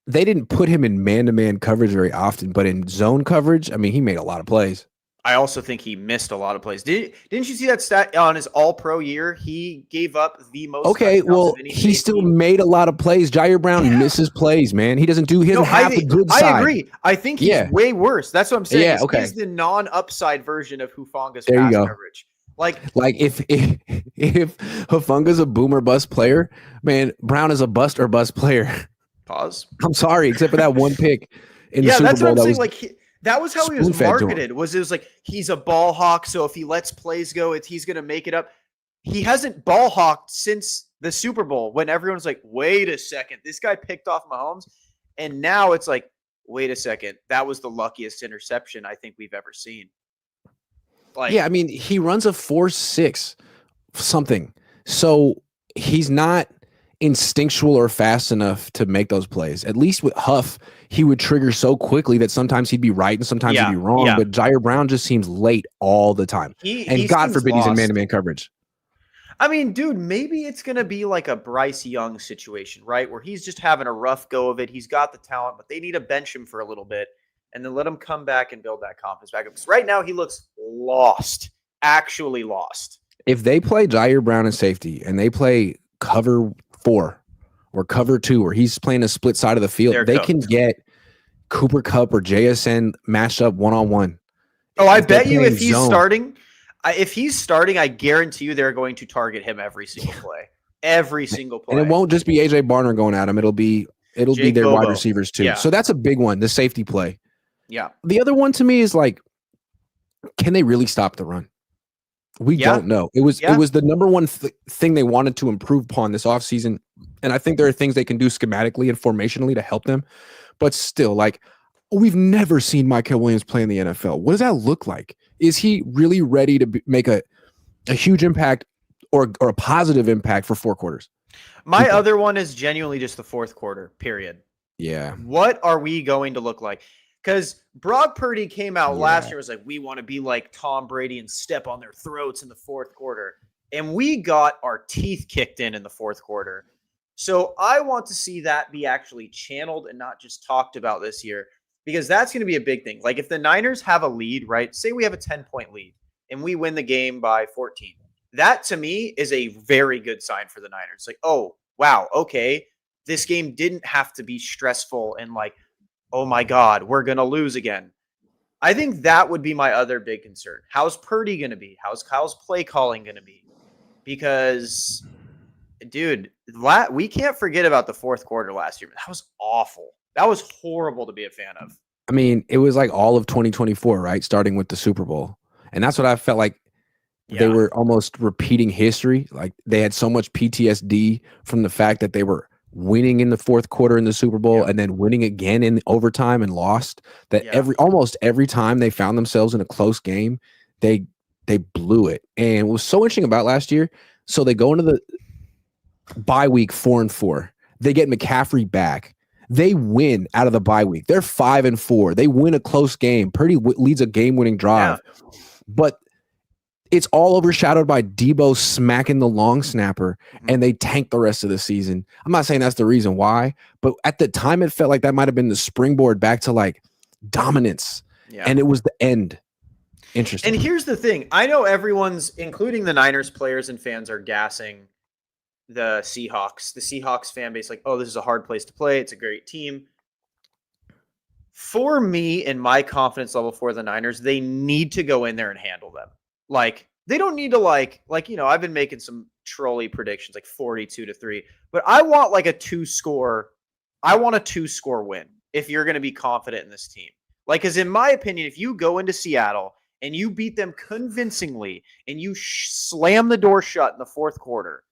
A: they didn't put him in man-to-man coverage very often, but in zone coverage, I mean, he made a lot of plays.
B: I also think he missed a lot of plays. Didn't you see that stat on his all-pro year? He gave up the most.
A: Okay, well, he still made a lot of plays. Jair Brown misses plays, man. He doesn't have the good side.
B: I agree. I think he's way worse. That's what I'm saying.
A: Yeah, okay.
B: He's the non-upside version of Hufanga's
A: pass
B: coverage. Like
A: if Hufanga's a boom or bust player, man, Brown is a bust or bust player.
B: Pause.
A: I'm sorry, except for that one pick in the Super Bowl.
B: That's what I'm saying. That was how he was marketed. It was like he's a ball hawk, so if he lets plays go, he's going to make it up. He hasn't ball hawked since the Super Bowl when everyone's like, wait a second, this guy picked off Mahomes. And now it's like, wait a second, that was the luckiest interception I think we've ever seen.
A: Like, yeah, I mean, he runs a 4.6 something. So he's not instinctual or fast enough to make those plays. At least with Huff, he would trigger so quickly that sometimes he'd be right and sometimes he'd be wrong. But Jair Brown just seems late all the time. And God forbid he's in man-to-man coverage.
B: I mean, dude, maybe it's going to be like a Bryce Young situation, right? Where he's just having a rough go of it. He's got the talent, but they need to bench him for a little bit and then let him come back and build that confidence back up. Because right now he looks lost, actually lost.
A: If they play Jair Brown in safety and they play cover 4 or cover 2, or he's playing a split side of the field, they can get Cooper Kupp or JSN matched up one-on-one.
B: Oh, I bet you if he's starting, I guarantee you they're going to target him every single play. Every single play.
A: And it won't just be AJ Barner going at him. It'll be their wide receivers too.
B: Yeah.
A: So that's a big one, the safety play.
B: Yeah.
A: The other one to me is like, can they really stop the run? We don't know. It was the number one thing they wanted to improve upon this offseason. And I think there are things they can do schematically and formationally to help them. But still, like, we've never seen Michael Williams play in the NFL. What does that look like? Is he really ready to make a huge impact or a positive impact for 4 quarters?
B: My other one is genuinely just the 4th quarter, period.
A: Yeah.
B: What are we going to look like? Because Brock Purdy came out last year, was like, we want to be like Tom Brady and step on their throats in the 4th quarter. And we got our teeth kicked in the 4th quarter. So I want to see that be actually channeled and not just talked about this year, because that's going to be a big thing. Like if the Niners have a lead, right? Say we have a 10-point lead and we win the game by 14. That to me is a very good sign for the Niners. Like, oh, wow, okay, this game didn't have to be stressful and like, oh my God, we're going to lose again. I think that would be my other big concern. How's Purdy going to be? How's Kyle's play calling going to be? Because, dude, we can't forget about the 4th quarter last year. That was awful. That was horrible to be a fan of.
A: I mean, it was like all of 2024, right? Starting with the Super Bowl. And that's what I felt like they were almost repeating history. Like they had so much PTSD from the fact that they were winning in the 4th quarter in the Super Bowl and then winning again in overtime and lost, that almost every time they found themselves in a close game, they blew it. And what was so interesting about last year, so they go into the bye week 4-4. They get McCaffrey back. They win out of the bye week. They're 5-4. They win a close game. Purdy leads a game-winning drive. Yeah. But it's all overshadowed by Debo smacking the long snapper, and they tank the rest of the season. I'm not saying that's the reason why, but at the time it felt like that might have been the springboard back to like dominance, and it was the end. Interesting.
B: And here's the thing. I know everyone's, including the Niners players and fans, are gassing the Seahawks. The Seahawks fan base like, oh, this is a hard place to play. It's a great team. For me and my confidence level for the Niners, they need to go in there and handle them. Like, they don't need to like, I've been making some trolley predictions, like 42-3, but I want like a 2-score win if you're going to be confident in this team. Like, because in my opinion, if you go into Seattle and you beat them convincingly and you slam the door shut in the fourth quarter,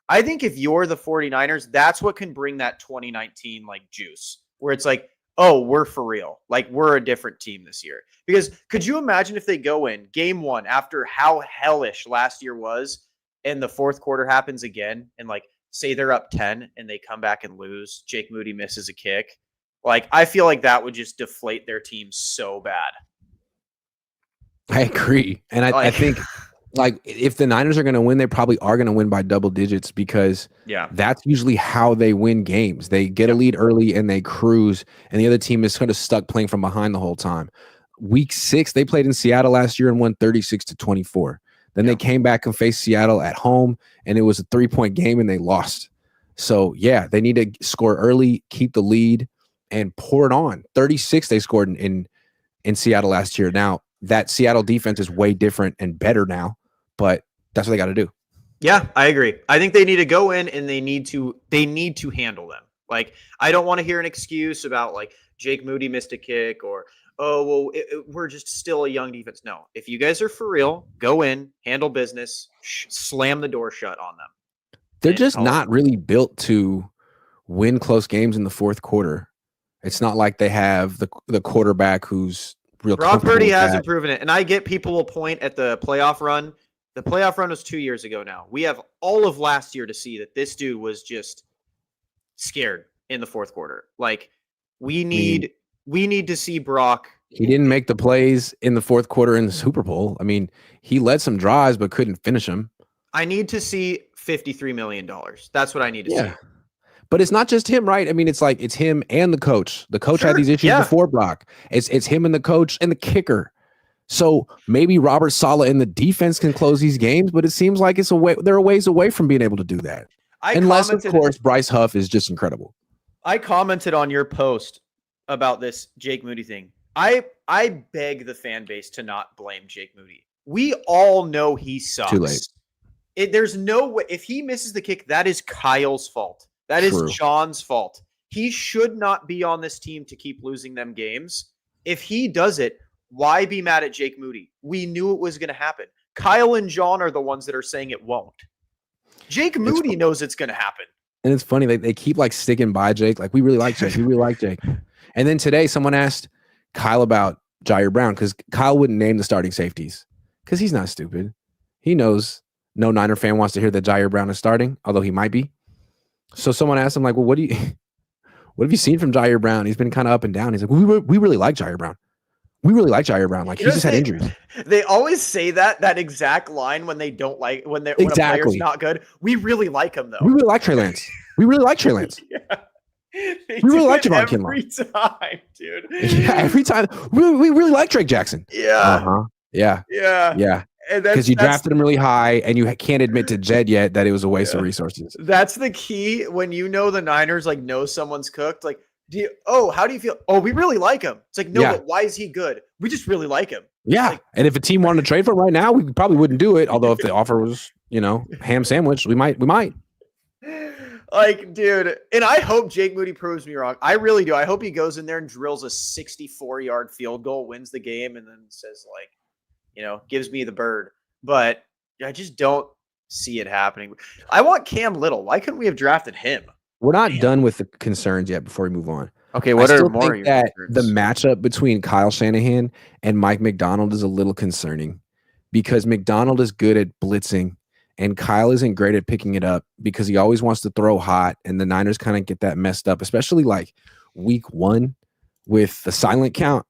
B: I think if you're the 49ers, that's what can bring that 2019 like juice where it's like, oh, we're for real. Like we're a different team this year. Because could you imagine if they go in game one after how hellish last year was and the fourth quarter happens again and like say they're up 10 and they come back and lose, Jake Moody misses a kick. Like I feel like that would just deflate their team so bad.
A: I agree. And I think like if the Niners are going to win, they probably are going to win by double digits because that's usually how they win games. They get a lead early and they cruise, and the other team is kind of stuck playing from behind the whole time. Week 6, they played in Seattle last year and won 36-24. Then they came back and faced Seattle at home, and it was a 3-point game, and they lost. So, yeah, they need to score early, keep the lead, and pour it on. 36 they scored in Seattle last year. Now, that Seattle defense is way different and better now, but that's what they got to do.
B: Yeah, I agree. I think they need to go in and they need to handle them. Like, I don't want to hear an excuse about like Jake Moody missed a kick or, oh, well, we're just still a young defense. No, if you guys are for real, go in, handle business, slam the door shut on them.
A: They're just not really built to win close games in the fourth quarter. It's not like they have the quarterback who's real.
B: Brock Purdy hasn't proven it. And I get people will point at the playoff run. The playoff run was 2 years ago now. We have all of last year to see that this dude was just scared in the fourth quarter. Like we need to see Brock.
A: He didn't make the plays in the fourth quarter in the Super Bowl. I mean, he led some drives but couldn't finish them.
B: I need to see $53 million. That's what I need to see.
A: But it's not just him, right? I mean, it's like it's him and the coach. The coach had these issues before Brock. It's him and the coach and the kicker. So maybe Robert Saleh and the defense can close these games, but it seems like they're a ways away from being able to do that. Unless, of course, Bryce Huff is just incredible.
B: I commented on your post about this Jake Moody thing. I beg the fan base to not blame Jake Moody. We all know he sucks.
A: Too late.
B: There's no way. If he misses the kick, that is Kyle's fault. That is John's fault. He should not be on this team to keep losing them games. If he does it, why be mad at Jake Moody? We knew it was going to happen. Kyle and John are the ones that are saying it won't. Jake Moody knows it's going to happen.
A: And it's funny. They keep like sticking by Jake. Like, we really like Jake. We really like Jake. And then today someone asked Kyle about Jair Brown because Kyle wouldn't name the starting safeties because he's not stupid. He knows no Niner fan wants to hear that Jair Brown is starting, although he might be. So someone asked him, like, well, what have you seen from Jair Brown? He's been kind of up and down. He's like, we really like Jair Brown. We really like Jair Brown. Like, he just had injuries.
B: They always say that exact line when they don't like when a player's not good. We really like him though.
A: We really like Trey Lance. We really like Trey Lance. We really like Javon Kinlaw.
B: Every time, dude.
A: Yeah, every time. We really like Drake Jackson.
B: Yeah.
A: Yeah. Because you drafted him really high, and you can't admit to Jed yet that it was a waste of resources.
B: That's the key when you know the Niners like know someone's cooked. Like, how do you feel? Oh, we really like him. It's like, no, but why is he good? We just really like him.
A: Yeah, like, and if a team wanted to trade for him right now, we probably wouldn't do it. Although if the offer was, ham sandwich, we might.
B: Like, dude, and I hope Jake Moody proves me wrong. I really do. I hope he goes in there and drills a 64-yard field goal, wins the game, and then says like, gives me the bird. But I just don't see it happening. I want Cam Little. Why couldn't we have drafted him?
A: We're not done with the concerns yet before we move on.
B: Okay, what are more?
A: Think that the matchup between Kyle Shanahan and Mike McDonald is a little concerning because McDonald is good at blitzing and Kyle isn't great at picking it up because he always wants to throw hot, and the Niners kind of get that messed up, especially like week 1 with the silent count.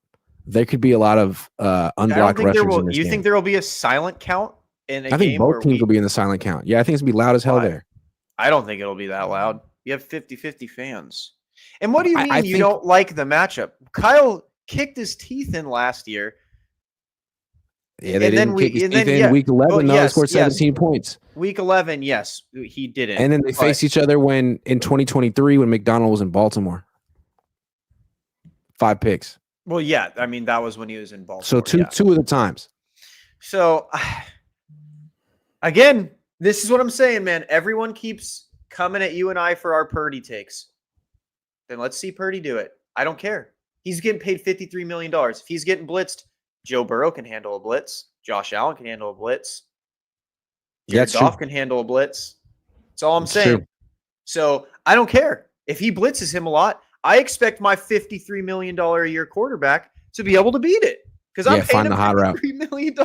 A: There could be a lot of unblocked rushers in this game.
B: You think there will be a silent count in a game?
A: I think both teams will be in the silent count. Yeah, I think it's going to be loud as hell there.
B: I don't think it'll be that loud. You have 50-50 fans. And what do you mean you don't like the matchup? Kyle kicked his teeth in last year.
A: Yeah, they didn't kick his teeth in week 11. They scored 17 points.
B: Week 11, yes, he didn't.
A: And then they faced each other in 2023 when McDonald was in Baltimore. 5 picks.
B: Well, yeah, I mean, that was when he was in Baltimore.
A: So two of the times.
B: So, again, this is what I'm saying, man. Everyone keeps coming at you and I for our Purdy takes. Then let's see Purdy do it. I don't care. He's getting paid $53 million. If he's getting blitzed Joe Burrow can handle a blitz. Josh Allen can handle a blitz.
A: That's
B: Jared Goff can handle a blitz. That's all I'm saying.
A: True.
B: So I don't care. If he blitzes him a lot, I expect my $53 million a year quarterback to be able to beat it because I'm paying him $53 million.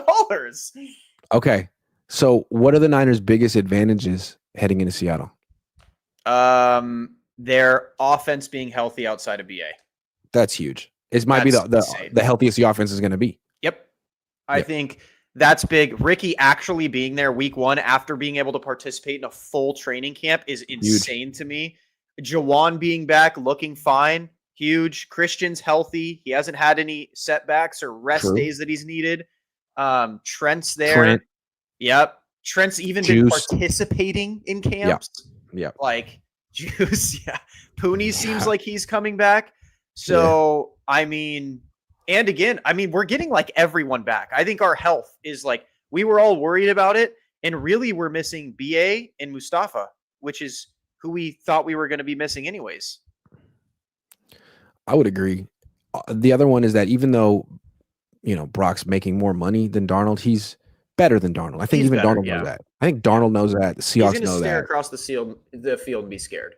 A: Okay. So what are the Niners' biggest advantages heading into Seattle?
B: Their offense being healthy outside of BA.
A: That's huge. It might be the healthiest the offense is going to be.
B: Yep. I think that's big. Ricky actually being there week 1 after being able to participate in a full training camp is insane to me. Jauan being back, looking fine, huge. Christian's healthy. He hasn't had any setbacks or rest days that he's needed. Trent's there. Yep. Trent's even been participating in camps.
A: Yep.
B: Like Juice. Yeah. Pooney seems like he's coming back. So, I mean, and again, I mean, we're getting like everyone back. I think our health is like, we were all worried about it. And really we're missing BA and Mustafa, which is who we thought we were going to be missing anyways.
A: I would agree. The other one is that even though, Brock's making more money than Darnold, he's better than Darnold. I think even Darnold knows that. I think Darnold knows that. The Seahawks know that. He's going to
B: stare across the field and be scared.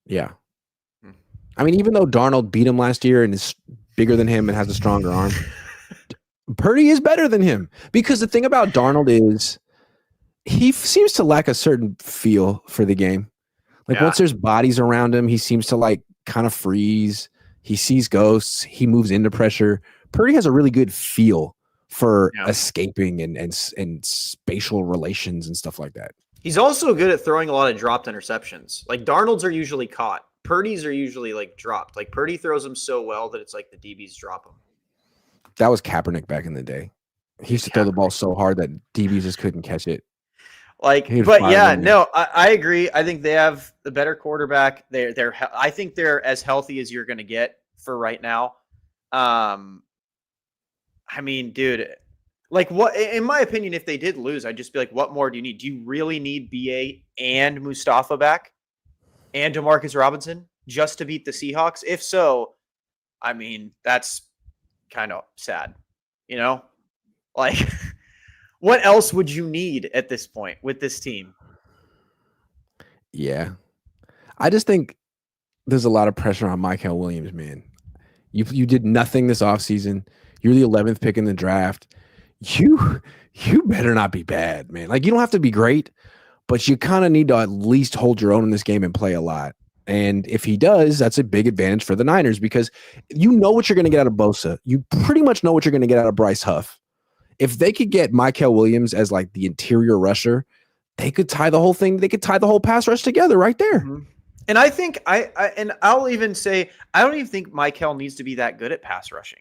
A: Yeah. I mean, even though Darnold beat him last year and is bigger than him and has a stronger arm, Purdy is better than him. Because the thing about Darnold is he seems to lack a certain feel for the game. Like once there's bodies around him, he seems to like kind of freeze. He sees ghosts. He moves into pressure. Purdy has a really good feel for escaping and spatial relations and stuff like that.
B: He's also good at throwing a lot of dropped interceptions. Like Darnold's are usually caught. Purdy's are usually like dropped. Like Purdy throws them so well that it's like the DBs drop them.
A: That was Kaepernick back in the day. He used to throw the ball so hard that DBs just couldn't catch it.
B: Like, but yeah, no, I agree. I think they have the better quarterback. I think they're as healthy as you're going to get for right now. I mean, dude, like what, in my opinion, if they did lose, I'd just be like, what more do you need? Do you really need BA and Mustafa back and DeMarcus Robinson just to beat the Seahawks? If so, I mean, that's kind of sad, like what else would you need at this point with this team?
A: Yeah. I just think there's a lot of pressure on Mykel Williams, man. You did nothing this offseason. You're the 11th pick in the draft. You better not be bad, man. Like, you don't have to be great, but you kind of need to at least hold your own in this game and play a lot. And if he does, that's a big advantage for the Niners because you know what you're going to get out of Bosa. You pretty much know what you're going to get out of Bryce Huff. If they could get Mykel Williams as like the interior rusher, they could tie the whole thing. They could tie the whole pass rush together right there.
B: Mm-hmm. And I think I'll even say, I don't even think Mykel needs to be that good at pass rushing.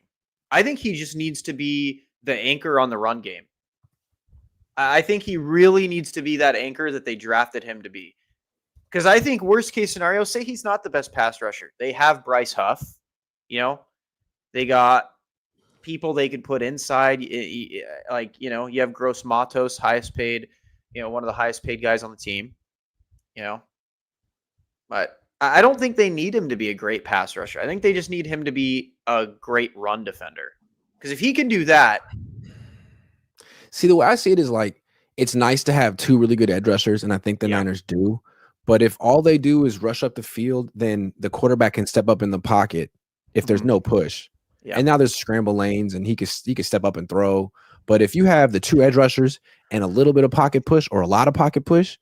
B: I think he just needs to be the anchor on the run game. I think he really needs to be that anchor that they drafted him to be. Because I think worst case scenario, say he's not the best pass rusher. They have Bryce Huff, they got people they could put inside. Like, you have Gross Matos, highest paid, one of the highest paid guys on the team, But I don't think they need him to be a great pass rusher. I think they just need him to be a great run defender. Because if he can do that.
A: See, the way I see it is like, it's nice to have two really good edge rushers, and I think the Niners do. But if all they do is rush up the field, then the quarterback can step up in the pocket if there's no push. Yeah. And now there's scramble lanes, and he could step up and throw. But if you have the two edge rushers and a little bit of pocket push or a lot of pocket push,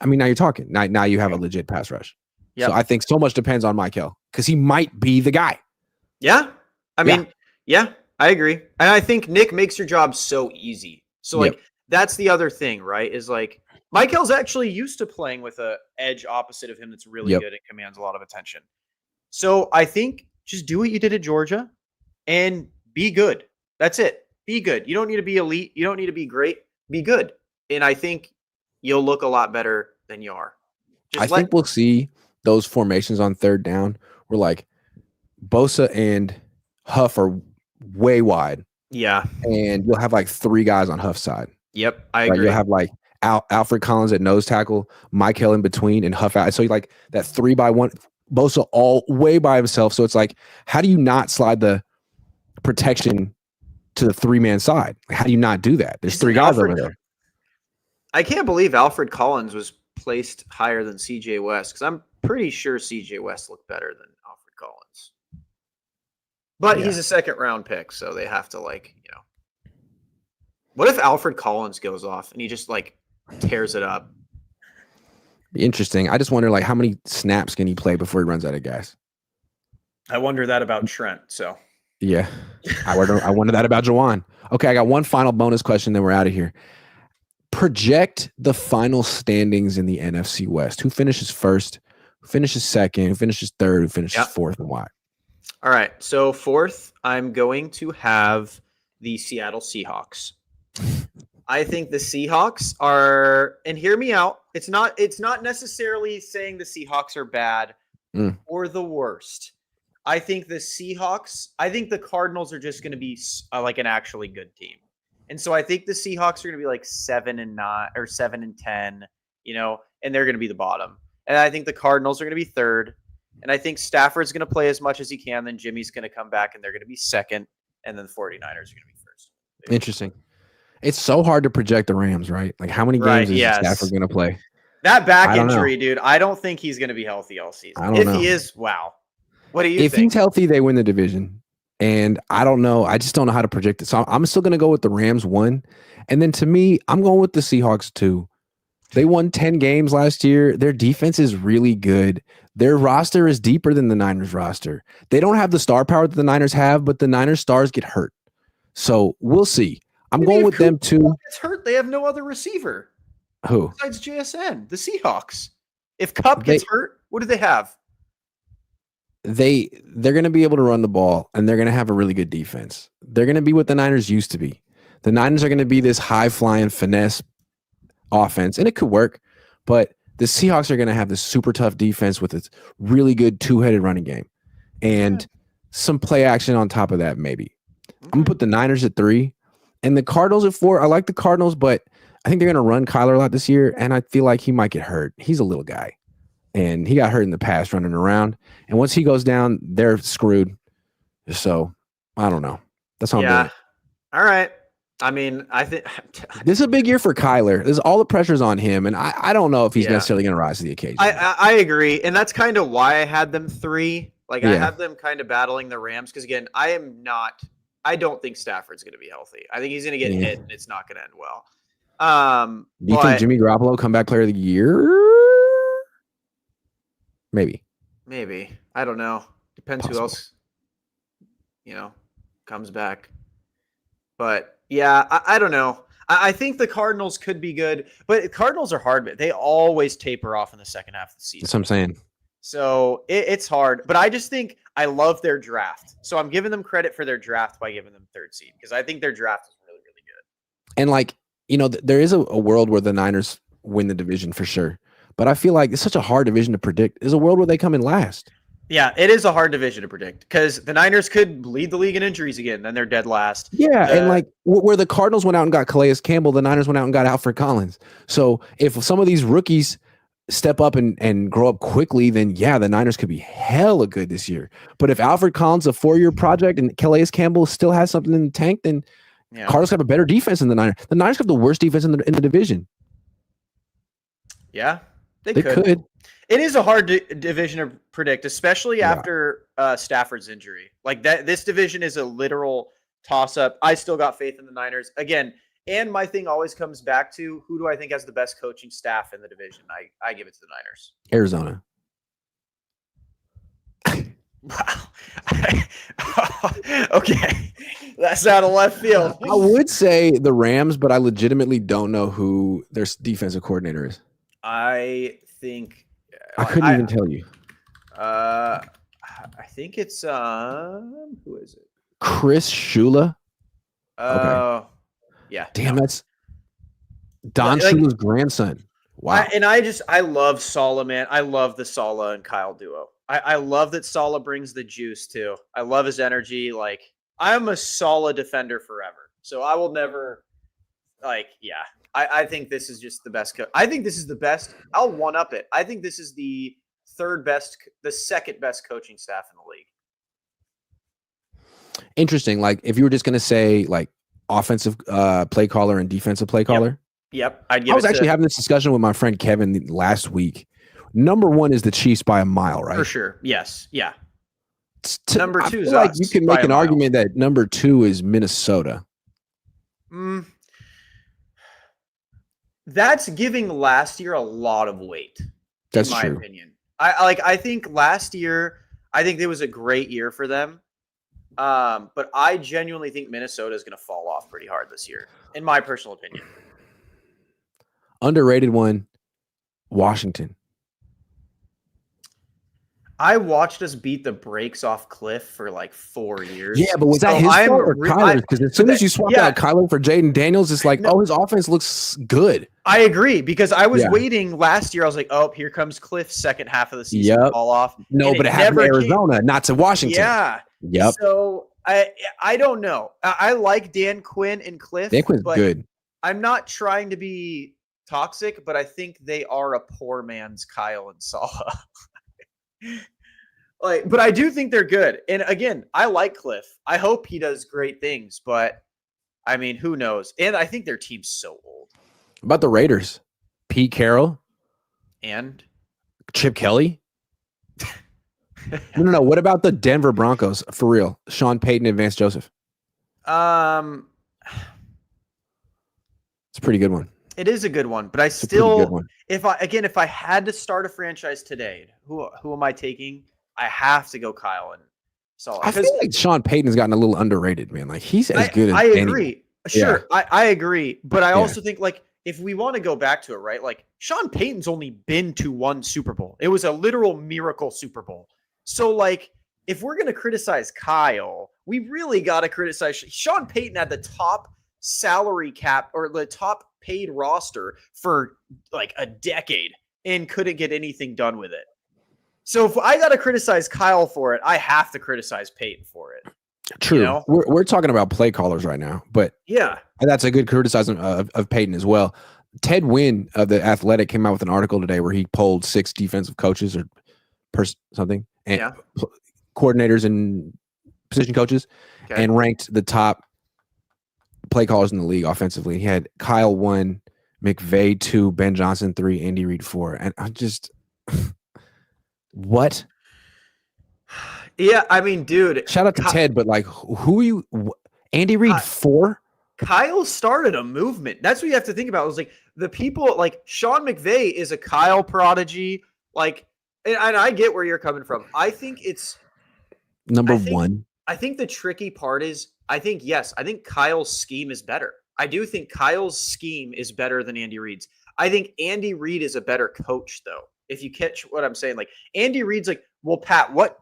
A: I mean, now you're talking. Now you have a legit pass rush. Yep. So I think so much depends on Mykel because he might be the guy.
B: Yeah. I mean, I agree. And I think Nick makes your job so easy. So, like, that's the other thing, right? Is like, Mykel's actually used to playing with a edge opposite of him that's really good and commands a lot of attention. So I think just do what you did at Georgia and be good. That's it. Be good. You don't need to be elite. You don't need to be great. Be good. And I think you'll look a lot better than you are.
A: I think we'll see those formations on third down where like Bosa and Huff are way wide.
B: Yeah. And
A: you'll have like three guys on Huff's side.
B: Yep. I agree.
A: You'll have like Alfred Collins at nose tackle, Mykel in between, and Huff out. So like that 3-by-1, Bosa all way by himself. So it's like, how do you not slide the protection to the 3-man side. Like, how do you not do that? There's 3 guys over there.
B: I can't believe Alfred Collins was placed higher than CJ West because I'm pretty sure CJ West looked better than Alfred Collins. But he's a second-round pick, so they have to, like, you know. What if Alfred Collins goes off and he just, like, tears it up?
A: Interesting. I just wonder, like, how many snaps can he play before he runs out of gas?
B: I wonder that about Trent, so.
A: Yeah. I wonder that about Jauan. Okay, I got one final bonus question, then we're out of here. Project the final standings in the NFC West. Who finishes first? Who finishes second? Who finishes third? Who finishes fourth, and why?
B: All right. So fourth, I'm going to have the Seattle Seahawks. I think the Seahawks are, and hear me out. It's not necessarily saying the Seahawks are bad or the worst. I think the Cardinals are just going to be like an actually good team. And so I think the Seahawks are going to be like 7-9 or 7-10, you know, and they're going to be the bottom. And I think the Cardinals are going to be third. And I think Stafford's going to play as much as he can. Then Jimmy's going to come back and they're going to be second. And then the 49ers are going to be first.
A: Interesting. It's so hard to project the Rams, right? Like, how many games is Stafford going to play?
B: That back injury, dude, I don't think he's going to be healthy all season. If he is, wow. What do you think?
A: If he's healthy, they win the division. And I don't know. I just don't know how to project it. So I'm still going to go with the Rams 1. And then to me, I'm going with the Seahawks 2. They won 10 games last year. Their defense is really good. Their roster is deeper than the Niners roster. They don't have the star power that the Niners have, but the Niners stars get hurt. So we'll see. I'm going with them 2.
B: Gets hurt. They have no other receiver.
A: Who?
B: Besides JSN, the Seahawks. If Kupp gets hurt, what do they have?
A: They're going to be able to run the ball, and they're going to have a really good defense. They're going to be what the Niners used to be. The Niners are going to be this high-flying finesse offense, and it could work, but the Seahawks are going to have this super tough defense with its really good 2-headed running game and some play action on top of that, maybe. I'm going to put the Niners at 3 and the Cardinals at 4. I like the Cardinals, but I think they're going to run Kyler a lot this year, and I feel like he might get hurt. He's a little guy. And he got hurt in the past running around. And once he goes down, they're screwed. So, I don't know. That's how I'm doing it.
B: All right. I mean, I think
A: this is a big year for Kyler. There's all the pressure's on him, and I don't know if he's necessarily going to rise to the occasion.
B: I agree, and that's kind of why I had them 3. Like, I have them kind of battling the Rams because, again, I don't think Stafford's going to be healthy. I think he's going to get hit, and it's not going to end well.
A: Do you think Jimmy Garoppolo comeback player of the year? Maybe.
B: I don't know. Depends who else, comes back. But yeah, I don't know. I think the Cardinals could be good, but Cardinals are hard. They always taper off in the second half of the season.
A: That's what I'm saying.
B: So it's hard, but I just think I love their draft. So I'm giving them credit for their draft by giving them 3rd seed because I think their draft is really, really good.
A: And there is a world where the Niners win the division for sure. But I feel like it's such a hard division to predict. There's a world where they come in last.
B: Yeah, it is a hard division to predict because the Niners could lead the league in injuries again. Then they're dead last.
A: Yeah, and where the Cardinals went out and got Calais Campbell, the Niners went out and got Alfred Collins. So if some of these rookies step up and grow up quickly, then yeah, the Niners could be hella good this year. But if Alfred Collins is a 4-year project and Calais Campbell still has something in the tank, then Cardinals have a better defense than the Niners. The Niners have the worst defense in the division.
B: Yeah. They could. It is a hard division to predict, especially after Stafford's injury. Like that, this division is a literal toss-up. I still got faith in the Niners again. And my thing always comes back to who do I think has the best coaching staff in the division? I give it to the Niners.
A: Arizona.
B: Wow. Okay. That's out of left field.
A: I would say the Rams, but I legitimately don't know who their defensive coordinator is.
B: I think
A: I couldn't even tell you.
B: I think it's who is it?
A: Chris Shula.
B: Okay. Yeah.
A: Damn, that's Don Shula's grandson. Wow.
B: I love Saleh, man. I love the Saleh and Kyle duo. I love that Saleh brings the juice too. I love his energy. Like I'm a Saleh defender forever. So I will never I think this is just the best. I think this is the best. I'll one up it. I think this is the second best coaching staff in the league.
A: Interesting. Like if you were just going to say like offensive play caller and defensive play caller.
B: Yep. I'd give
A: I was actually having this discussion with my friend Kevin last week. Number one is the Chiefs by a mile, right?
B: For sure. Yes. Yeah.
A: Number two is like you can make an argument that number two is Minnesota.
B: That's giving last year a lot of weight.
A: That's
B: in my
A: true.
B: opinion. I think last year, I think it was a great year for them. But I genuinely think Minnesota is going to fall off pretty hard this year, in my personal opinion.
A: Underrated one, Washington.
B: I watched us beat the brakes off Cliff for like 4 years.
A: Yeah, but was that his fault or Kyler's? Because as soon as you swap out Kyler for Jaden Daniels, it's like, oh, his offense looks good.
B: I agree, because I was waiting last year. I was like, oh, here comes Cliff's second half of the season fall off.
A: No, but it happened to Arizona, not to Washington.
B: Yeah.
A: Yep.
B: So I don't know. I like Dan Quinn and Cliff.
A: Dan Quinn's good.
B: I'm not trying to be toxic, but I think they are a poor man's Kyle and Salah. But I do think they're good. And again, I like Cliff. I hope he does great things, but I mean, who knows? And I think their team's so old.
A: About the Raiders, Pete Carroll
B: and
A: Chip Kelly. No. What about the Denver Broncos? For real, Sean Payton and Vance Joseph.
B: It's
A: a pretty good one.
B: It is a good one, but if I had to start a franchise today, who am I taking? I have to go Kyle and Salah.
A: I feel like Sean Payton has gotten a little underrated, man. Like he's as good as
B: I agree.
A: anyone.
B: Sure, yeah. I agree, but I also think like if we want to go back to it, right? Like Sean Payton's only been to one Super Bowl. It was a literal miracle Super Bowl. So like if we're gonna criticize Kyle, we really got to criticize Sean Payton at the top salary cap or the top paid roster for like a decade and couldn't get anything done with it. So if I got to criticize Kyle for it, I have to criticize Payton for it.
A: True. You know? We're talking about play callers right now, but
B: yeah,
A: that's a good criticism of Payton as well. Ted Wynn of The Athletic came out with an article today where he polled 6 defensive coaches or something and coordinators and position coaches and ranked the top play callers in the league offensively. He had Kyle 1, McVay 2, Ben Johnson 3, Andy Reid 4. And I just what?
B: Yeah, I mean, dude.
A: Shout out to Ted, but like who are you Andy Reid 4?
B: Kyle started a movement. That's what you have to think about. It was like the people like Sean McVay is a Kyle prodigy. Like, and I get where you're coming from. I think it's
A: number one.
B: I think the tricky part is I think Kyle's scheme is better. I do think Kyle's scheme is better than Andy Reid's. I think Andy Reid is a better coach, though. If you catch what I'm saying, like Andy Reid's like, well, Pat, what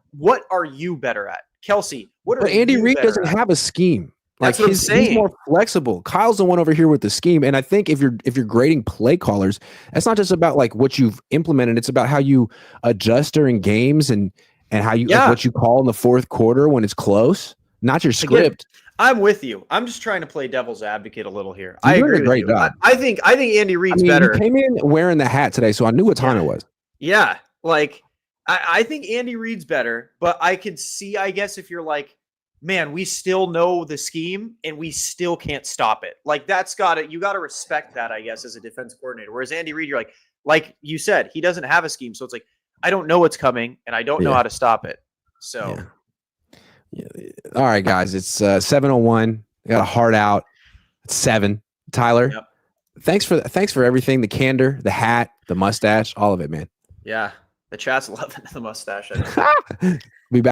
B: are you better at? Kelsey, what are you better at? But
A: Andy Reid doesn't have a scheme.
B: That's what I'm saying.
A: He's more flexible. Kyle's the one over here with the scheme. And I think if you're grading play callers, that's not just about like what you've implemented. It's about how you adjust during games and how you like what you call in the fourth quarter when it's close, not your script.
B: Again, I'm with you. I'm just trying to play devil's advocate a little here.
A: I agree. Great job.
B: I think Andy Reid's better.
A: He came in wearing the hat today, so I knew what time it was.
B: Yeah, like I think Andy Reid's better, but I could see, I guess, if you're like, man, we still know the scheme and we still can't stop it. Like you got to respect that, I guess, as a defense coordinator. Whereas Andy Reid, you're like you said, he doesn't have a scheme, so it's like I don't know what's coming and I don't know how to stop it. So.
A: Yeah. All right, guys. It's 7:01. Got a heart out. It's 7. Tyler, thanks for everything. The candor, the hat, the mustache, all of it, man.
B: Yeah, the chat's loving the mustache.
A: Be back.